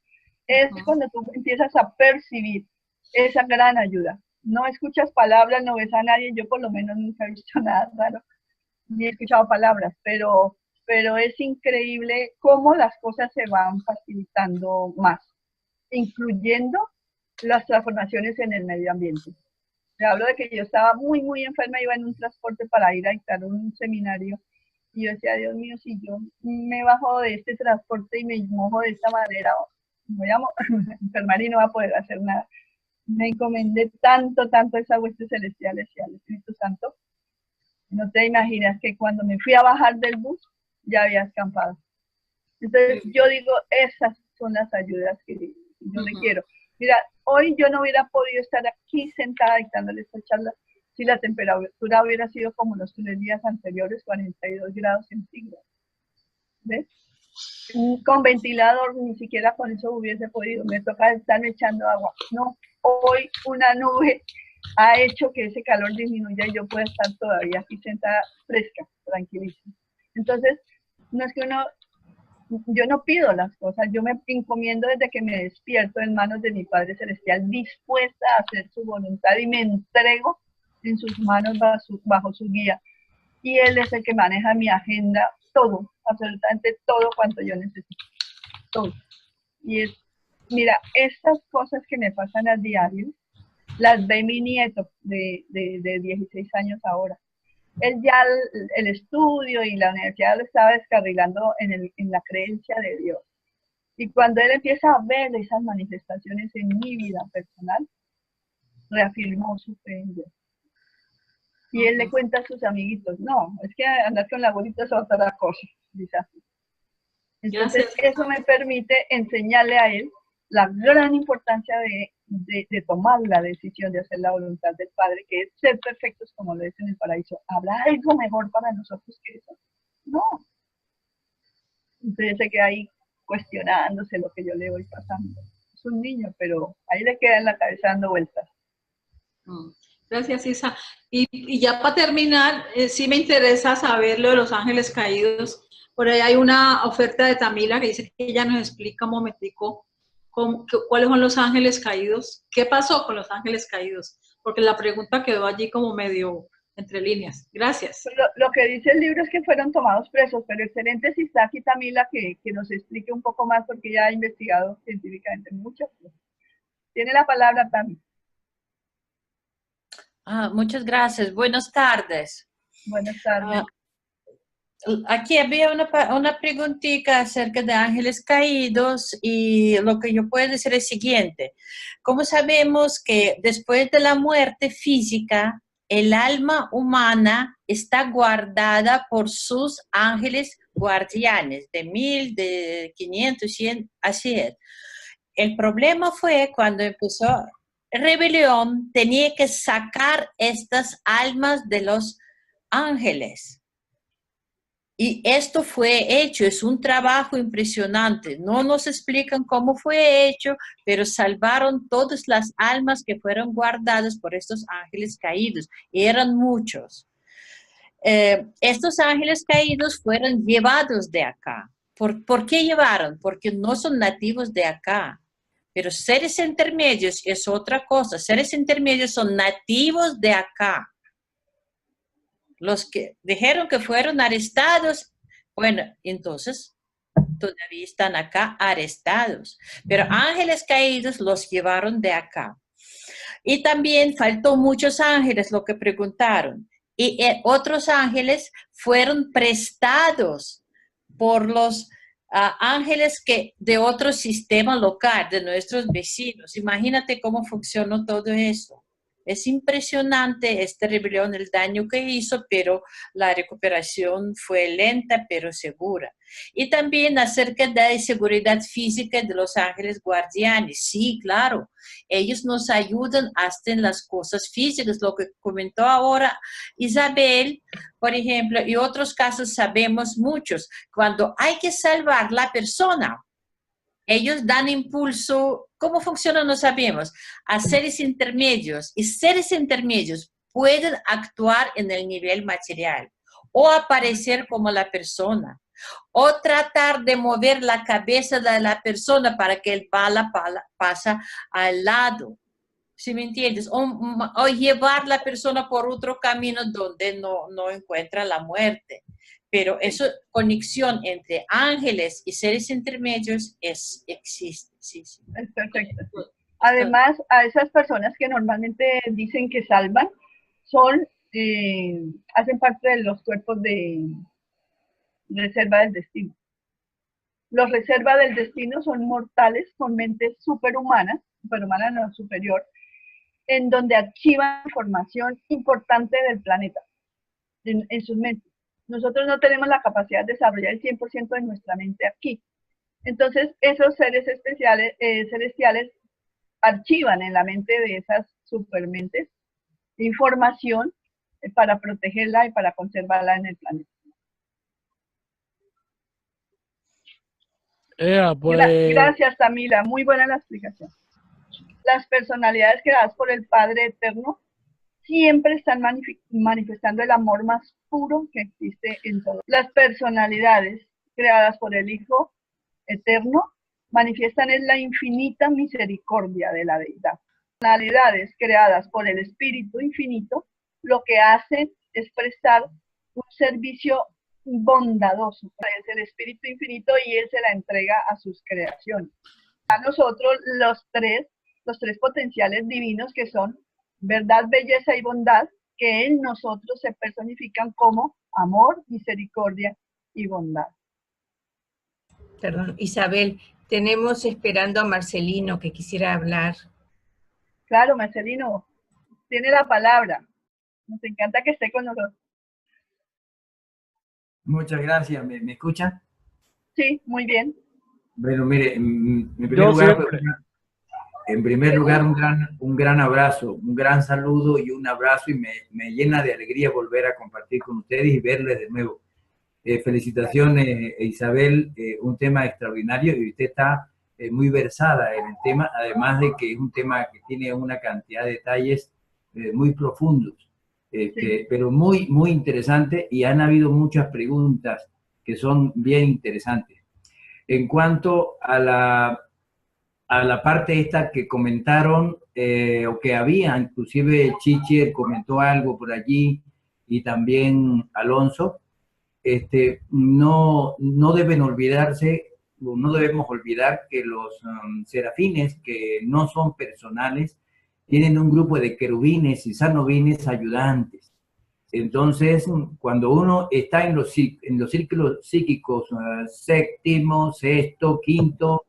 es cuando tú empiezas a percibir esa gran ayuda. No escuchas palabras, no ves a nadie, yo por lo menos nunca he visto nada raro, ni he escuchado palabras, pero es increíble cómo las cosas se van facilitando más, incluyendo las transformaciones en el medio ambiente. Te hablo de que yo estaba muy, muy enferma, iba en un transporte para ir a dictar un seminario, y yo decía, Dios mío, si yo me bajo de este transporte y me mojo de esta manera, voy a enfermar y no va a poder hacer nada. Me encomendé tanto, tanto a esa hueste celestial y al Espíritu Santo. No te imaginas que cuando me fui a bajar del bus, ya había escampado. Entonces yo digo, esas son las ayudas que yo le quiero. Mira, hoy yo no hubiera podido estar aquí sentada dictándole esta charla si la temperatura hubiera sido como los 3 días anteriores, 42 grados centígrados. ¿Ves? Con ventilador, ni siquiera con eso hubiese podido. Me toca estarme echando agua. No, hoy una nube ha hecho que ese calor disminuya y yo pueda estar todavía aquí sentada fresca, tranquilísima. Entonces, no es que yo no pido las cosas, yo me encomiendo desde que me despierto en manos de mi Padre Celestial, dispuesta a hacer su voluntad y me entrego en sus manos bajo su guía. Y Él es el que maneja mi agenda, todo, absolutamente todo cuanto yo necesito, todo. Y mira, estas cosas que me pasan a diario, las ve mi nieto de 16 años ahora. Él ya el estudio y la universidad lo estaba descarrilando en la creencia de Dios. Y cuando él empieza a ver esas manifestaciones en mi vida personal, reafirmó su fe en Dios. Y él le cuenta a sus amiguitos, no, es que andar con la abuelita es otra cosa, dice así. Entonces eso me permite enseñarle a él la gran importancia de tomar la decisión de hacer la voluntad del Padre, que es ser perfectos como lo es en el paraíso. ¿Habrá algo mejor para nosotros que eso? No. Entonces se queda ahí cuestionándose lo que yo le voy pasando. Es un niño, pero ahí le queda en la cabeza dando vueltas. Gracias, Isa. Y ya para terminar, sí me interesa saber lo de los ángeles caídos. Por ahí hay una oferta de Tamila que dice que ella nos explica un momentico cuáles son los ángeles caídos. ¿Qué pasó con los ángeles caídos? Porque la pregunta quedó allí como medio entre líneas. Gracias. Lo que dice el libro es que fueron tomados presos, pero excelente si está aquí Tamila que nos explique un poco más porque ella ha investigado científicamente muchas cosas. Tiene la palabra Tamila. Muchas gracias. Buenas tardes. Buenas tardes. Aquí había una preguntita acerca de ángeles caídos y lo que yo puedo decir es el siguiente. ¿Cómo sabemos que después de la muerte física, el alma humana está guardada por sus ángeles guardianes, de 1000, de 500, 100, así es? El problema fue cuando empezó rebelión, tenía que sacar estas almas de los ángeles. Y esto fue hecho, es un trabajo impresionante. No nos explican cómo fue hecho, pero salvaron todas las almas que fueron guardadas por estos ángeles caídos. Y eran muchos. Estos ángeles caídos fueron llevados de acá. ¿Por qué llevaron? Porque no son nativos de acá. Pero seres intermedios es otra cosa. Seres intermedios son nativos de acá. Los que dijeron que fueron arrestados, bueno, entonces todavía están acá arrestados. Pero ángeles caídos los llevaron de acá. Y también faltó muchos ángeles, lo que preguntaron. Y otros ángeles fueron prestados por los ángeles de otro sistema local, de nuestros vecinos. Imagínate cómo funcionó todo eso. Es impresionante esta rebelión, el daño que hizo, pero la recuperación fue lenta pero segura. Y también acerca de la seguridad física de los ángeles guardianes. Sí, claro, ellos nos ayudan hasta en las cosas físicas, lo que comentó ahora Isabel, por ejemplo, y otros casos sabemos muchos. Cuando hay que salvar la persona, ellos dan impulso. ¿Cómo funciona? No sabemos. A seres intermedios. Y seres intermedios pueden actuar en el nivel material o aparecer como la persona o tratar de mover la cabeza de la persona para que el bala pasa al lado. ¿Sí me entiendes? O llevar la persona por otro camino donde no encuentra la muerte. Pero esa conexión entre ángeles y seres intermedios existe. Sí. Es perfecto. Además, a esas personas que normalmente dicen que salvan, hacen parte de los cuerpos de reserva del destino. Los reserva del destino son mortales con mentes superhumanas, superhumana no superior, en donde archivan información importante del planeta en sus mentes. Nosotros no tenemos la capacidad de desarrollar el 100% de nuestra mente aquí. Entonces, esos seres especiales, celestiales archivan en la mente de esas supermentes información para protegerla y para conservarla en el planeta. Pues... Gracias, Tamila. Muy buena la explicación. Las personalidades creadas por el Padre Eterno siempre están manifestando el amor más puro que existe en todo. Las personalidades creadas por el Hijo Eterno manifiestan en la infinita misericordia de la deidad. Las personalidades creadas por el Espíritu Infinito lo que hacen es prestar un servicio bondadoso. Es el Espíritu Infinito y Él se la entrega a sus creaciones. A nosotros los tres potenciales divinos que son verdad, belleza y bondad, que en nosotros se personifican como amor, misericordia y bondad. Perdón, Isabel, tenemos esperando a Marcelino que quisiera hablar. Claro, Marcelino, tiene la palabra. Nos encanta que esté con nosotros. Muchas gracias. ¿Me escuchan? Sí, muy bien. Bueno, mire, en primer lugar un gran abrazo, un gran saludo y un abrazo, y me llena de alegría volver a compartir con ustedes y verles de nuevo. Felicitaciones, Isabel, un tema extraordinario, y usted está muy versada en el tema, además de que es un tema que tiene una cantidad de detalles muy profundos, Sí. pero muy, muy interesante, y han habido muchas preguntas que son bien interesantes. En cuanto a la parte esta que comentaron, o que había, inclusive Chiche comentó algo por allí, y también Alonso, no deben olvidarse, no debemos olvidar que los serafines, que no son personales, tienen un grupo de querubines y sanobines ayudantes. Entonces, cuando uno está en los círculos psíquicos, séptimo, sexto, quinto,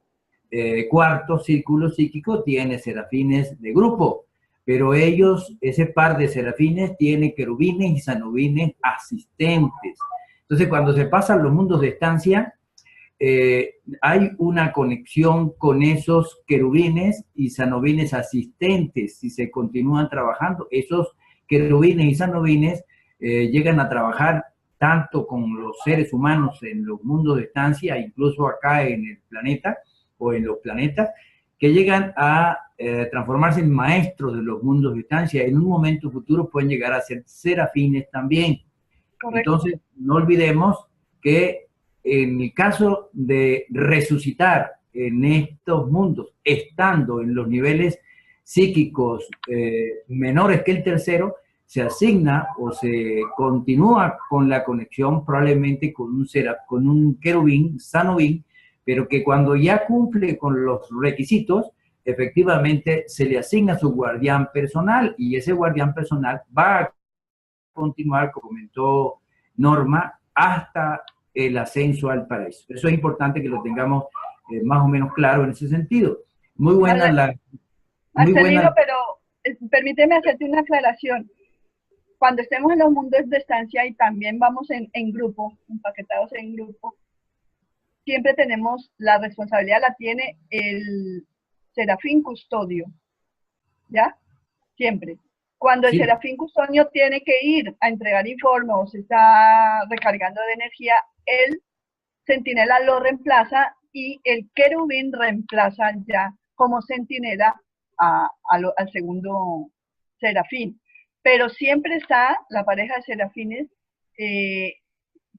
cuarto círculo psíquico, tiene serafines de grupo, pero ellos, ese par de serafines, tiene querubines y sanobines asistentes. Entonces, cuando se pasan los mundos de estancia, hay una conexión con esos querubines y sanobines asistentes. Si se continúan trabajando, esos querubines y sanobines llegan a trabajar tanto con los seres humanos en los mundos de estancia, incluso acá en el planeta o en los planetas, que llegan a transformarse en maestros de los mundos de estancia. En un momento futuro pueden llegar a ser serafines también. Correcto. Entonces, no olvidemos que en el caso de resucitar en estos mundos, estando en los niveles psíquicos menores que el tercero, se asigna o se continúa con la conexión probablemente con un querubín, sanobín, pero que cuando ya cumple con los requisitos, efectivamente se le asigna su guardián personal, y ese guardián personal va a continuar, como comentó Norma, hasta el ascenso al paraíso. Eso es importante que lo tengamos más o menos claro en ese sentido. Muy buena Marcelino, pero permíteme hacerte una aclaración. Cuando estemos en los mundos de estancia y también vamos en grupo, empaquetados en grupo, siempre tenemos la responsabilidad, la tiene el serafín custodio, ¿ya? Siempre. Cuando el serafín custodio tiene que ir a entregar informes o se está recargando de energía, el centinela lo reemplaza y el querubín reemplaza ya como centinela al segundo serafín. Pero siempre está la pareja de serafines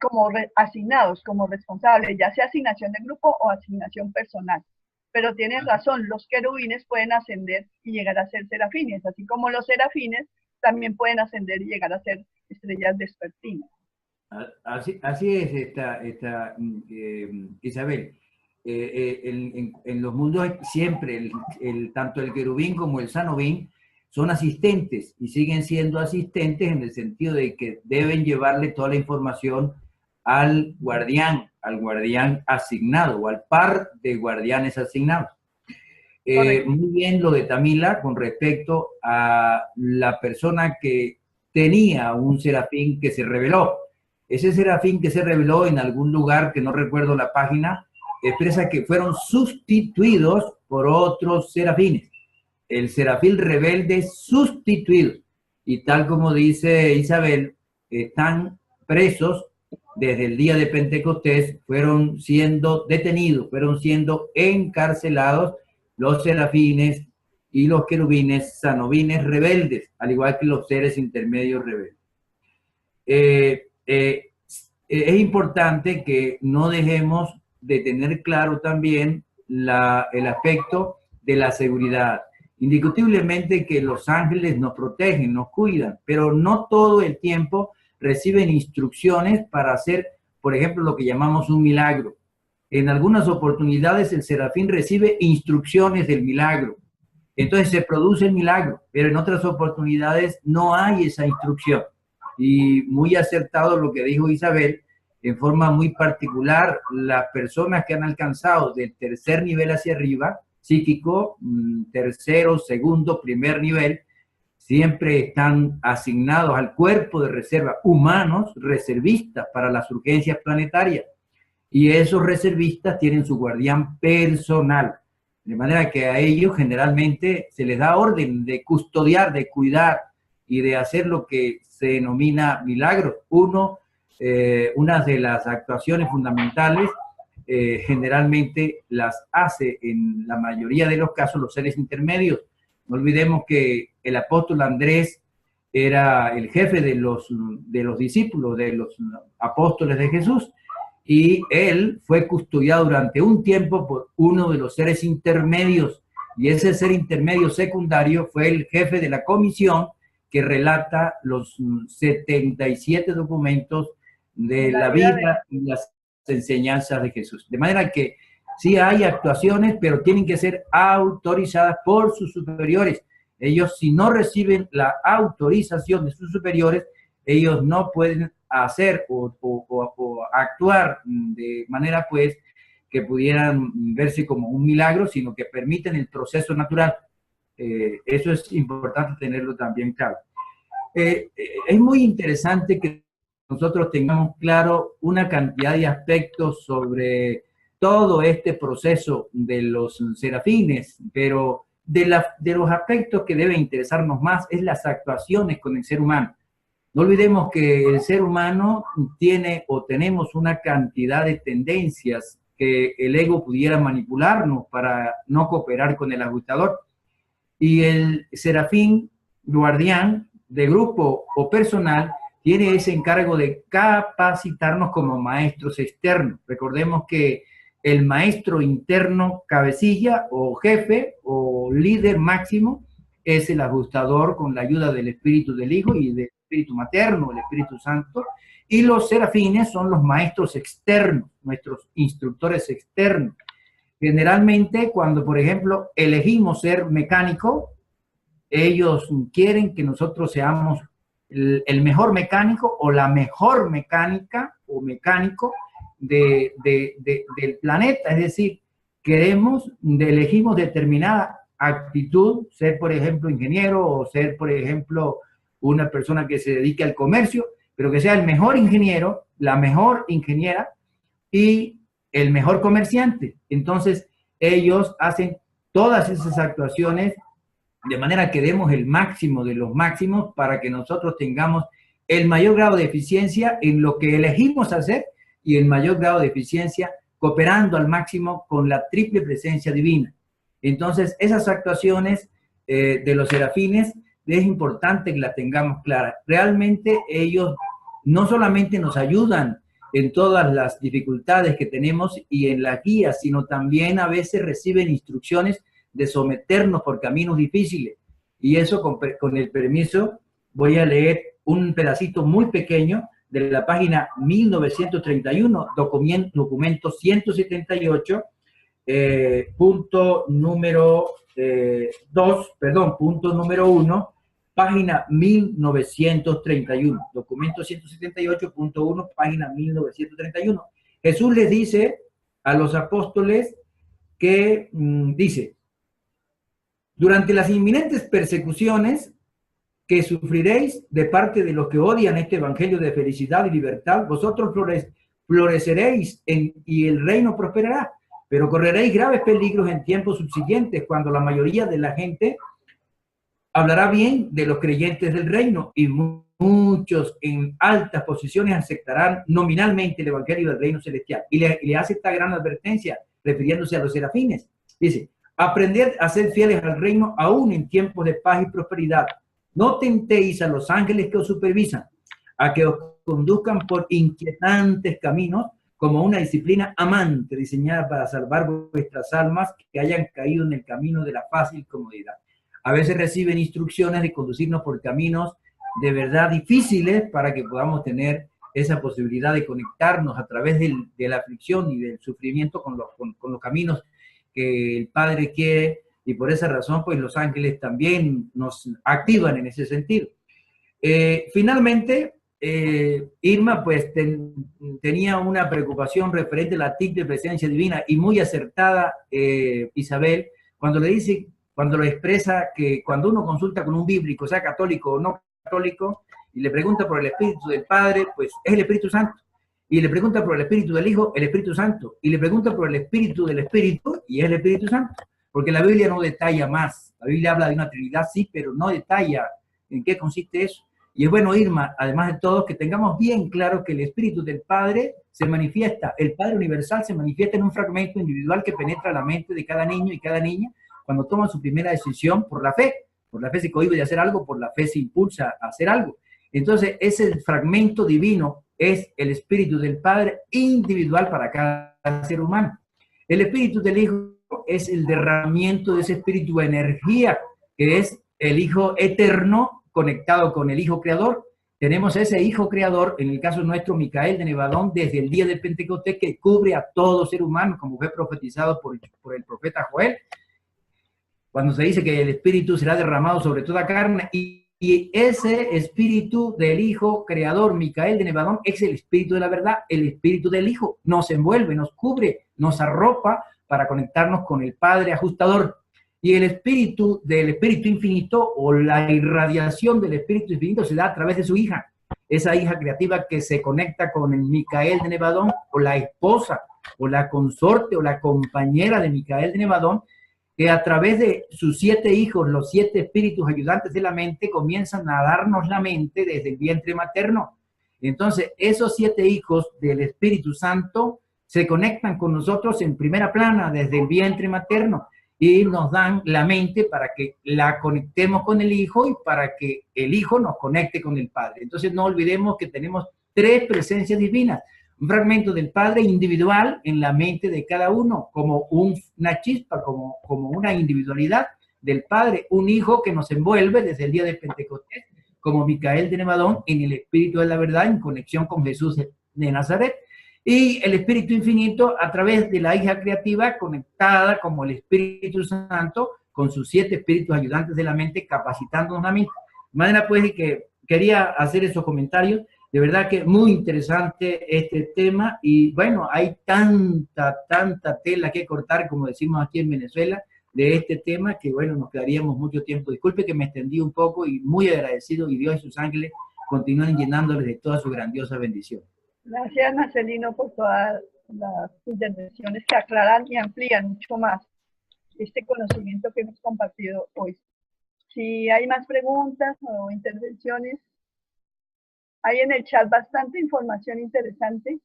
como asignados, como responsables, ya sea asignación de grupo o asignación personal. Pero tienes razón, los querubines pueden ascender y llegar a ser serafines, así como los serafines también pueden ascender y llegar a ser estrellas vespertinas. Así es, Isabel. En los mundos siempre, tanto el querubín como el sanobín son asistentes y siguen siendo asistentes en el sentido de que deben llevarle toda la información al guardián asignado o al par de guardianes asignados. Muy bien lo de Tamila con respecto a la persona que tenía un serafín que se reveló. Ese serafín que se reveló en algún lugar, que no recuerdo la página, expresa que fueron sustituidos por otros serafines. El serafín rebelde sustituido. Y tal como dice Isabel, están presos desde el día de Pentecostés, fueron siendo detenidos, fueron siendo encarcelados los serafines y los querubines, sanobines rebeldes, al igual que los seres intermedios rebeldes. Es importante que no dejemos de tener claro también el aspecto de la seguridad. Indiscutiblemente que los ángeles nos protegen, nos cuidan, pero no todo el tiempo reciben instrucciones para hacer, por ejemplo, lo que llamamos un milagro. En algunas oportunidades el serafín recibe instrucciones del milagro. Entonces se produce el milagro, pero en otras oportunidades no hay esa instrucción. Y muy acertado lo que dijo Isabel, en forma muy particular, las personas que han alcanzado del tercer nivel hacia arriba, psíquico, tercero, segundo, primer nivel, siempre están asignados al cuerpo de reserva, humanos, reservistas para las urgencias planetarias. Y esos reservistas tienen su guardián personal. De manera que a ellos generalmente se les da orden de custodiar, de cuidar y de hacer lo que se denomina milagros. Una de las actuaciones fundamentales generalmente las hace en la mayoría de los casos los seres intermedios. No olvidemos que el apóstol Andrés era el jefe de los discípulos, de los apóstoles de Jesús, y él fue custodiado durante un tiempo por uno de los seres intermedios, y ese ser intermedio secundario fue el jefe de la comisión que relata los 77 documentos de la vida y las enseñanzas de Jesús. De manera que sí hay actuaciones, pero tienen que ser autorizadas por sus superiores. Ellos, si no reciben la autorización de sus superiores, ellos no pueden hacer o actuar de manera pues que pudieran verse como un milagro, sino que permiten el proceso natural. Eso es importante tenerlo también claro. Es muy interesante que nosotros tengamos claro una cantidad de aspectos sobre todo este proceso de los serafines, pero de los aspectos que deben interesarnos más es las actuaciones con el ser humano. No olvidemos que el ser humano tiene o tenemos una cantidad de tendencias que el ego pudiera manipularnos para no cooperar con el ajustador. Y el serafín guardián de grupo o personal tiene ese encargo de capacitarnos como maestros externos. Recordemos que el maestro interno cabecilla o jefe o líder máximo es el ajustador con la ayuda del Espíritu del Hijo y del Espíritu Materno, el Espíritu Santo, y los serafines son los maestros externos, nuestros instructores externos. Generalmente cuando, por ejemplo, elegimos ser mecánico, ellos quieren que nosotros seamos el mejor mecánico o la mejor mecánica o mecánico del planeta. Es decir, elegimos determinada actitud, ser por ejemplo ingeniero o ser por ejemplo una persona que se dedique al comercio, pero que sea el mejor ingeniero, la mejor ingeniera y el mejor comerciante. Entonces ellos hacen todas esas actuaciones de manera que demos el máximo de los máximos para que nosotros tengamos el mayor grado de eficiencia en lo que elegimos hacer y el mayor grado de eficiencia cooperando al máximo con la triple presencia divina. Entonces, esas actuaciones de los serafines es importante que las tengamos claras. Realmente ellos no solamente nos ayudan en todas las dificultades que tenemos y en las guías, sino también a veces reciben instrucciones de someternos por caminos difíciles. Y eso, con el permiso, voy a leer un pedacito muy pequeño de la página 1931, documento 178, punto número 1, página 1931, documento 178.1, página 1931. Jesús les dice a los apóstoles que, dice, durante las inminentes persecuciones que sufriréis de parte de los que odian este evangelio de felicidad y libertad, vosotros floreceréis y el reino prosperará, pero correréis graves peligros en tiempos subsiguientes, cuando la mayoría de la gente hablará bien de los creyentes del reino y muchos en altas posiciones aceptarán nominalmente el evangelio del reino celestial. Y le hace esta gran advertencia refiriéndose a los serafines. Dice, aprended a ser fieles al reino aún en tiempos de paz y prosperidad. No tentéis a los ángeles que os supervisan, a que os conduzcan por inquietantes caminos, como una disciplina amante diseñada para salvar vuestras almas que hayan caído en el camino de la fácil comodidad. A veces reciben instrucciones de conducirnos por caminos de verdad difíciles para que podamos tener esa posibilidad de conectarnos a través de la aflicción y del sufrimiento con los caminos que el Padre quiere, y por esa razón pues los ángeles también nos activan en ese sentido. Finalmente, Irma pues tenía una preocupación referente a la TIC de presencia divina, y muy acertada Isabel, cuando le dice, cuando lo expresa, que cuando uno consulta con un bíblico, sea católico o no católico, y le pregunta por el Espíritu del Padre, pues es el Espíritu Santo. Y le pregunta por el Espíritu del Hijo, el Espíritu Santo. Y le pregunta por el Espíritu del Espíritu, y es el Espíritu Santo. Porque la Biblia no detalla más. La Biblia habla de una Trinidad, sí, pero no detalla en qué consiste eso. Y es bueno, Irma, además de todo, que tengamos bien claro que el Espíritu del Padre se manifiesta, el Padre Universal se manifiesta en un fragmento individual que penetra la mente de cada niño y cada niña cuando toma su primera decisión por la fe. Por la fe se cohíbe de hacer algo, por la fe se impulsa a hacer algo. Entonces, ese fragmento divino es el Espíritu del Padre individual para cada ser humano. El Espíritu del Hijo es el derramamiento de ese espíritu de energía, que es el Hijo eterno conectado con el Hijo creador. Tenemos ese Hijo creador, en el caso nuestro, Micael de Nevadón, desde el día del Pentecostés, que cubre a todo ser humano, como fue profetizado por el profeta Joel, cuando se dice que el Espíritu será derramado sobre toda carne, y ese Espíritu del Hijo creador, Micael de Nevadón, es el Espíritu de la verdad, el Espíritu del Hijo. Nos envuelve, nos cubre, nos arropa para conectarnos con el Padre ajustador. Y el Espíritu del Espíritu Infinito, o la irradiación del Espíritu Infinito, se da a través de su hija. Esa hija creativa que se conecta con el Micael de Nevadón, o la esposa, o la consorte, o la compañera de Micael de Nevadón, que a través de sus 7 hijos, los 7 espíritus ayudantes de la mente, comienzan a darnos la mente desde el vientre materno. Entonces, esos 7 hijos del Espíritu Santo se conectan con nosotros en primera plana desde el vientre materno y nos dan la mente para que la conectemos con el Hijo y para que el Hijo nos conecte con el Padre. Entonces, no olvidemos que tenemos 3 presencias divinas. Un fragmento del Padre individual en la mente de cada uno, como una chispa, como una individualidad del Padre. Un Hijo que nos envuelve desde el día de Pentecostés, como Micael de Nevadón, en el Espíritu de la verdad, en conexión con Jesús de Nazaret. Y el Espíritu Infinito a través de la hija creativa, conectada como el Espíritu Santo, con sus 7 espíritus ayudantes de la mente, capacitándonos a mí. De manera pues que quería hacer esos comentarios. De verdad que muy interesante este tema, y bueno, hay tanta tela que cortar, como decimos aquí en Venezuela, de este tema, que bueno, nos quedaríamos mucho tiempo. Disculpe que me extendí un poco, y muy agradecido, y Dios y sus ángeles continúen llenándoles de toda su grandiosa bendición. Gracias, Marcelino, por todas las intervenciones que aclaran y amplían mucho más este conocimiento que hemos compartido hoy. Si hay más preguntas o intervenciones, hay en el chat bastante información interesante,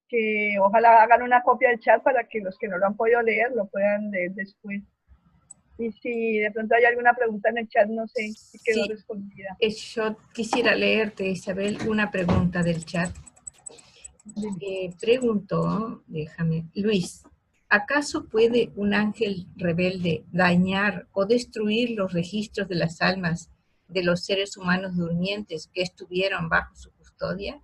que ojalá hagan una copia del chat para que los que no lo han podido leer lo puedan leer después. Y si de pronto hay alguna pregunta en el chat, no sé si quedó respondida. Yo quisiera leerte, Isabel, una pregunta del chat. Preguntó, Luis, ¿acaso puede un ángel rebelde dañar o destruir los registros de las almas de los seres humanos durmientes que estuvieron bajo su custodia?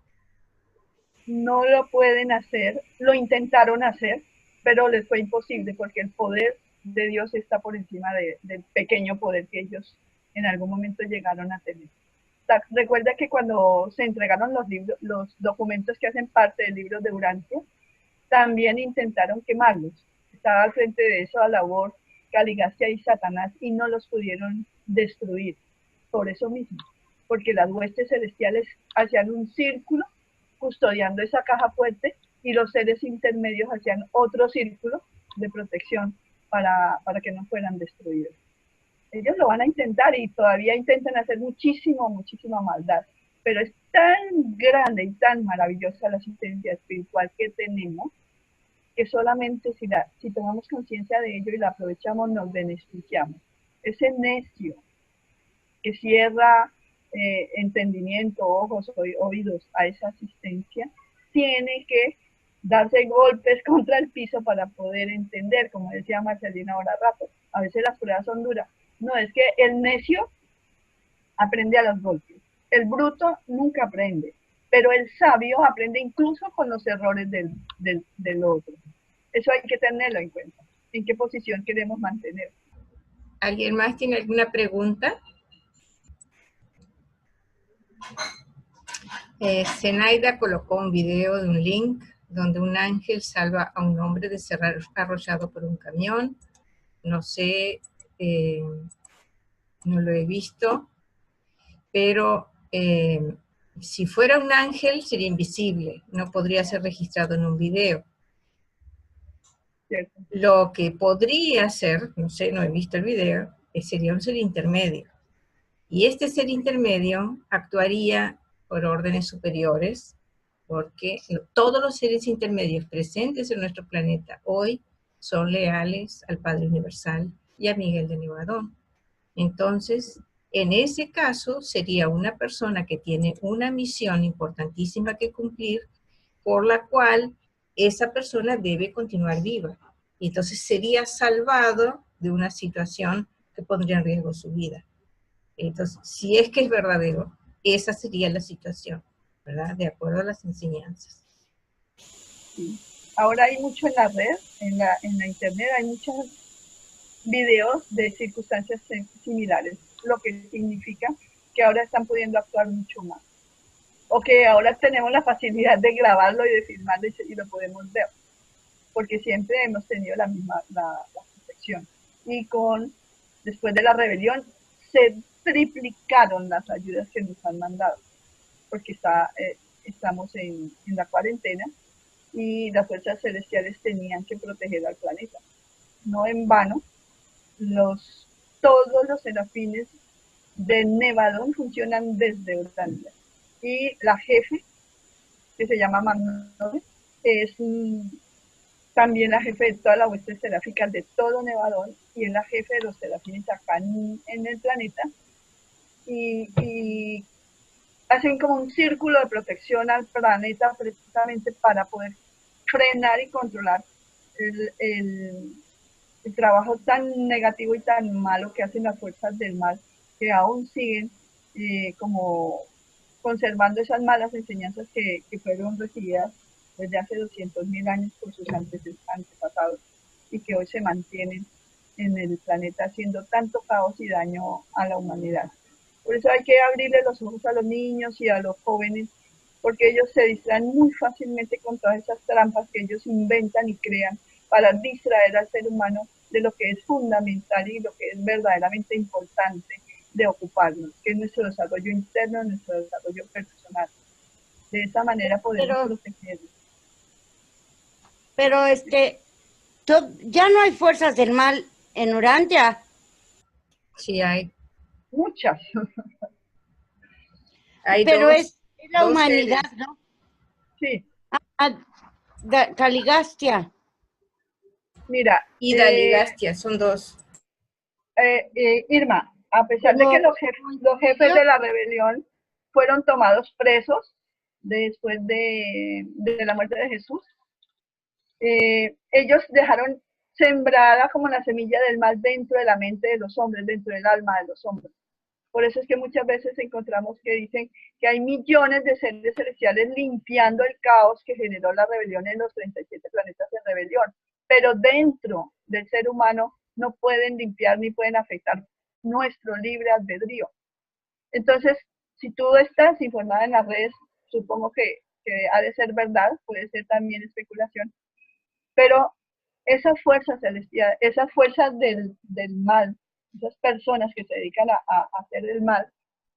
No lo pueden hacer, lo intentaron hacer, pero les fue imposible porque el poder de Dios está por encima del pequeño poder que ellos en algún momento llegaron a tener. Recuerda que cuando se entregaron los libros, los documentos que hacen parte del libro de Urantia, también intentaron quemarlos. Estaba al frente de eso a labor Caligastia y Satanás y no los pudieron destruir. Por eso mismo, porque las huestes celestiales hacían un círculo custodiando esa caja fuerte y los seres intermedios hacían otro círculo de protección para que no fueran destruidos. Ellos lo van a intentar y todavía intentan hacer muchísima maldad, pero es tan grande y tan maravillosa la asistencia espiritual que tenemos, que solamente si tomamos conciencia de ello y la aprovechamos, nos beneficiamos. Ese necio que cierra entendimiento, ojos, oídos a esa asistencia, tiene que darse golpes contra el piso para poder entender, como decía Marcelina ahora rato. A veces las pruebas son duras. No, es que el necio aprende a los golpes. El bruto nunca aprende, pero el sabio aprende incluso con los errores del otro. Eso hay que tenerlo en cuenta. ¿En qué posición queremos mantener? ¿Alguien más tiene alguna pregunta? Zenaida colocó un video de un link donde un ángel salva a un hombre de ser arrollado por un camión. No sé, no lo he visto, pero si fuera un ángel sería invisible, no podría ser registrado en un video. ¿Cierto? Lo que podría ser, no sé, no he visto el video, sería un ser intermedio. Y este ser intermedio actuaría por órdenes superiores, porque todos los seres intermedios presentes en nuestro planeta hoy son leales al Padre Universal y a Miguel de Nevadón. Entonces, en ese caso, sería una persona que tiene una misión importantísima que cumplir, por la cual esa persona debe continuar viva. Y entonces sería salvado de una situación que pondría en riesgo su vida. Entonces, si es que es verdadero, esa sería la situación, ¿verdad? De acuerdo a las enseñanzas. Sí. Ahora hay mucho en la red, en la internet, hay muchos videos de circunstancias similares, lo que significa que ahora están pudiendo actuar mucho más. O que ahora tenemos la facilidad de grabarlo y de filmarlo y lo podemos ver, porque siempre hemos tenido la protección. Y después de la rebelión, se triplicaron las ayudas que nos han mandado, porque estamos en la cuarentena y las fuerzas celestiales tenían que proteger al planeta. No en vano, todos los serafines de Nevadón funcionan desde Urantia. Y la jefe, que se llama Magnole, es también la jefe de toda la hueste seráfica de todo Nevadón, y es la jefe de los serafines acá en el planeta, y hacen como un círculo de protección al planeta precisamente para poder frenar y controlar el trabajo tan negativo y tan malo que hacen las fuerzas del mal, que aún siguen como conservando esas malas enseñanzas que fueron recibidas desde hace 200.000 años por sus antepasados y que hoy se mantienen en el planeta haciendo tanto caos y daño a la humanidad. Por eso hay que abrirle los ojos a los niños y a los jóvenes, porque ellos se distraen muy fácilmente con todas esas trampas que ellos inventan y crean para distraer al ser humano de lo que es fundamental y lo que es verdaderamente importante de ocuparnos, que es nuestro desarrollo interno, nuestro desarrollo personal. De esa manera podemos protegernos. Pero ya no hay fuerzas del mal en Urantia. Sí hay. Muchas. Pero es la humanidad, seres, ¿no? Sí. Caligastia. Mira. Y Daligastia, son dos. Irma, a pesar de que los jefes de la rebelión fueron tomados presos después de la muerte de Jesús, ellos dejaron sembrada como la semilla del mal dentro de la mente de los hombres, dentro del alma de los hombres. Por eso es que muchas veces encontramos que dicen que hay millones de seres celestiales limpiando el caos que generó la rebelión en los 37 planetas de rebelión. Pero dentro del ser humano no pueden limpiar ni pueden afectar nuestro libre albedrío. Entonces, si tú estás informada en las redes, supongo que ha de ser verdad, puede ser también especulación, pero esas fuerzas celestiales, esas fuerzas del mal, esas personas que se dedican a hacer el mal,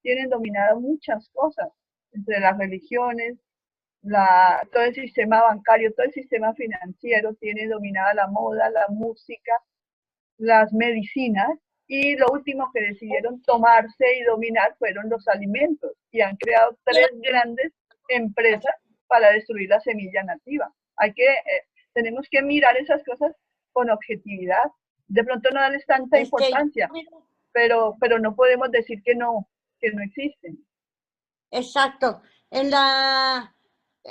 tienen dominado muchas cosas, entre las religiones, todo el sistema bancario, todo el sistema financiero, tiene dominada la moda, la música, las medicinas, y lo último que decidieron tomarse y dominar fueron los alimentos, y han creado 3 grandes empresas para destruir la semilla nativa. Tenemos que mirar esas cosas con objetividad. De pronto no darles tanta importancia, pero no podemos decir que no existen. Exacto.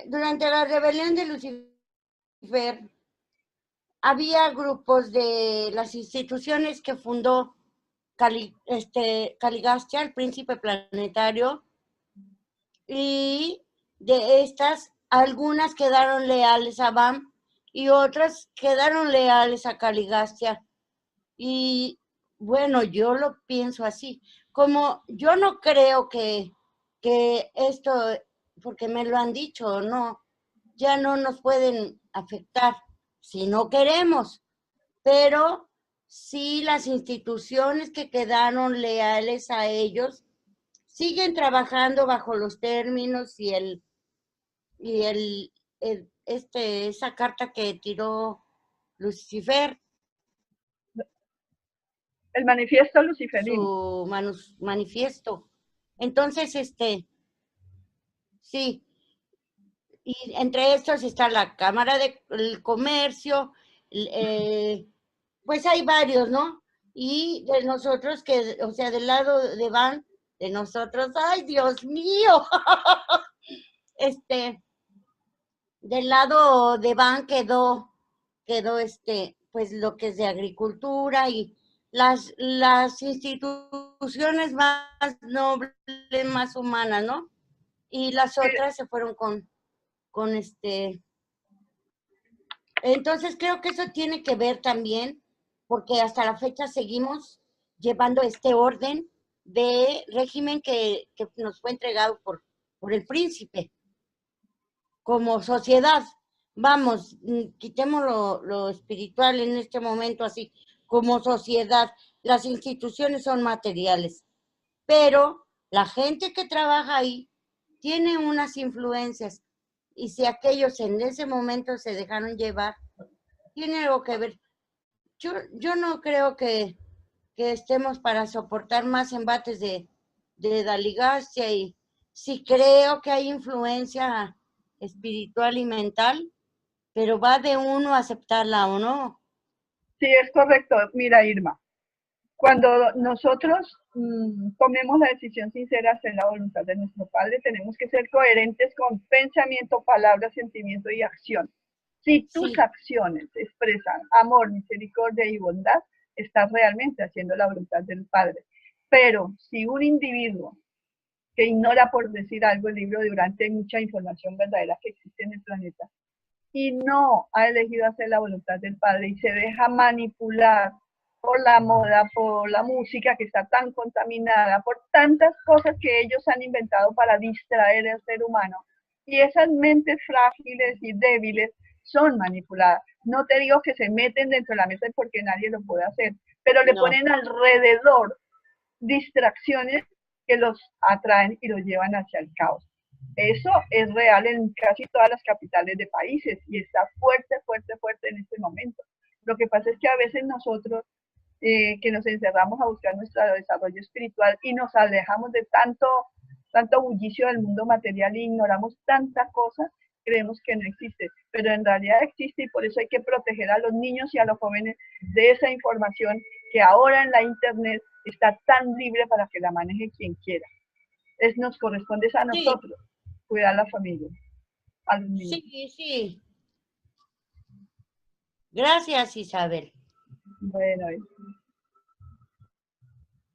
Durante la rebelión de Lucifer, había grupos de las instituciones que fundó Caligastia, el príncipe planetario, y de estas, algunas quedaron leales a Bam y otras quedaron leales a Caligastia. Y bueno, yo lo pienso así, como yo no creo que esto, porque me lo han dicho, no, ya no nos pueden afectar si no queremos, pero sí las instituciones que quedaron leales a ellos siguen trabajando bajo los términos y esa carta que tiró Lucifer. El manifiesto luciferino. Su manifiesto. Entonces, sí. Y entre estos está la Cámara del Comercio, pues hay varios, ¿no? Y de nosotros o sea, del lado de Van, de nosotros, ¡ay, Dios mío! Del lado de Van quedó pues lo que es de agricultura y las instituciones más nobles, más humanas, ¿no? Y las otras se fueron con Entonces creo que eso tiene que ver también, porque hasta la fecha seguimos llevando este orden de régimen que nos fue entregado por el príncipe. Como sociedad, vamos, quitemos lo espiritual en este momento así, como sociedad, las instituciones son materiales, pero la gente que trabaja ahí tiene unas influencias, y si aquellos en ese momento se dejaron llevar, tiene algo que ver. Yo no creo que estemos para soportar más embates de Daligastia, y sí creo que hay influencia espiritual y mental, pero va de uno a aceptarla o no. Sí, es correcto. Mira, Irma, cuando nosotros tomemos la decisión sincera de hacer la voluntad de nuestro Padre, tenemos que ser coherentes con pensamiento, palabra, sentimiento y acción. Si tus acciones expresan amor, misericordia y bondad, estás realmente haciendo la voluntad del Padre. Pero si un individuo que ignora, por decir algo, el libro de Durante, hay mucha información verdadera que existe en el planeta, y no ha elegido hacer la voluntad del Padre y se deja manipular por la moda, por la música que está tan contaminada, por tantas cosas que ellos han inventado para distraer al ser humano, y esas mentes frágiles y débiles son manipuladas. No te digo que se meten dentro de la mente porque nadie lo puede hacer, pero le ponen alrededor distracciones que los atraen y los llevan hacia el caos. Eso es real en casi todas las capitales de países y está fuerte, fuerte, fuerte en este momento. Lo que pasa es que a veces nosotros que nos encerramos a buscar nuestro desarrollo espiritual y nos alejamos de tanto bullicio del mundo material y ignoramos tanta cosa, creemos que no existe, pero en realidad existe, y por eso hay que proteger a los niños y a los jóvenes de esa información que ahora en la internet está tan libre para que la maneje quien quiera. Nos corresponde a nosotros cuidar a la familia, a los niños. Sí. Gracias, Isabel. Bueno,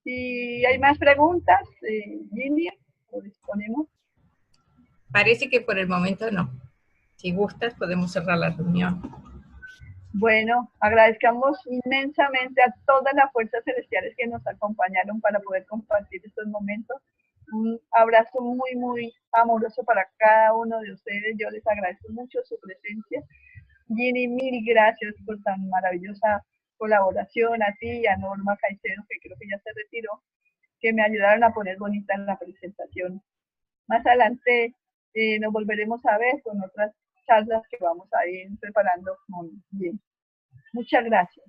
si hay más preguntas, Lilia, ¿lo disponemos? Parece que por el momento no. Si gustas, podemos cerrar la reunión. Bueno, agradezcamos inmensamente a todas las fuerzas celestiales que nos acompañaron para poder compartir estos momentos. Un abrazo muy, muy amoroso para cada uno de ustedes. Yo les agradezco mucho su presencia. Ginny, mil gracias por tan maravillosa colaboración, a ti y a Norma Caicedo, que creo que ya se retiró, que me ayudaron a poner bonita la presentación. Más adelante nos volveremos a ver con otras charlas que vamos a ir preparando muy bien. Muchas gracias.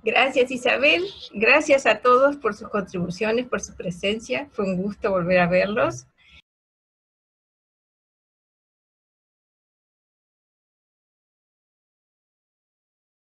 Gracias, Isabel. Gracias a todos por sus contribuciones, por su presencia. Fue un gusto volver a verlos.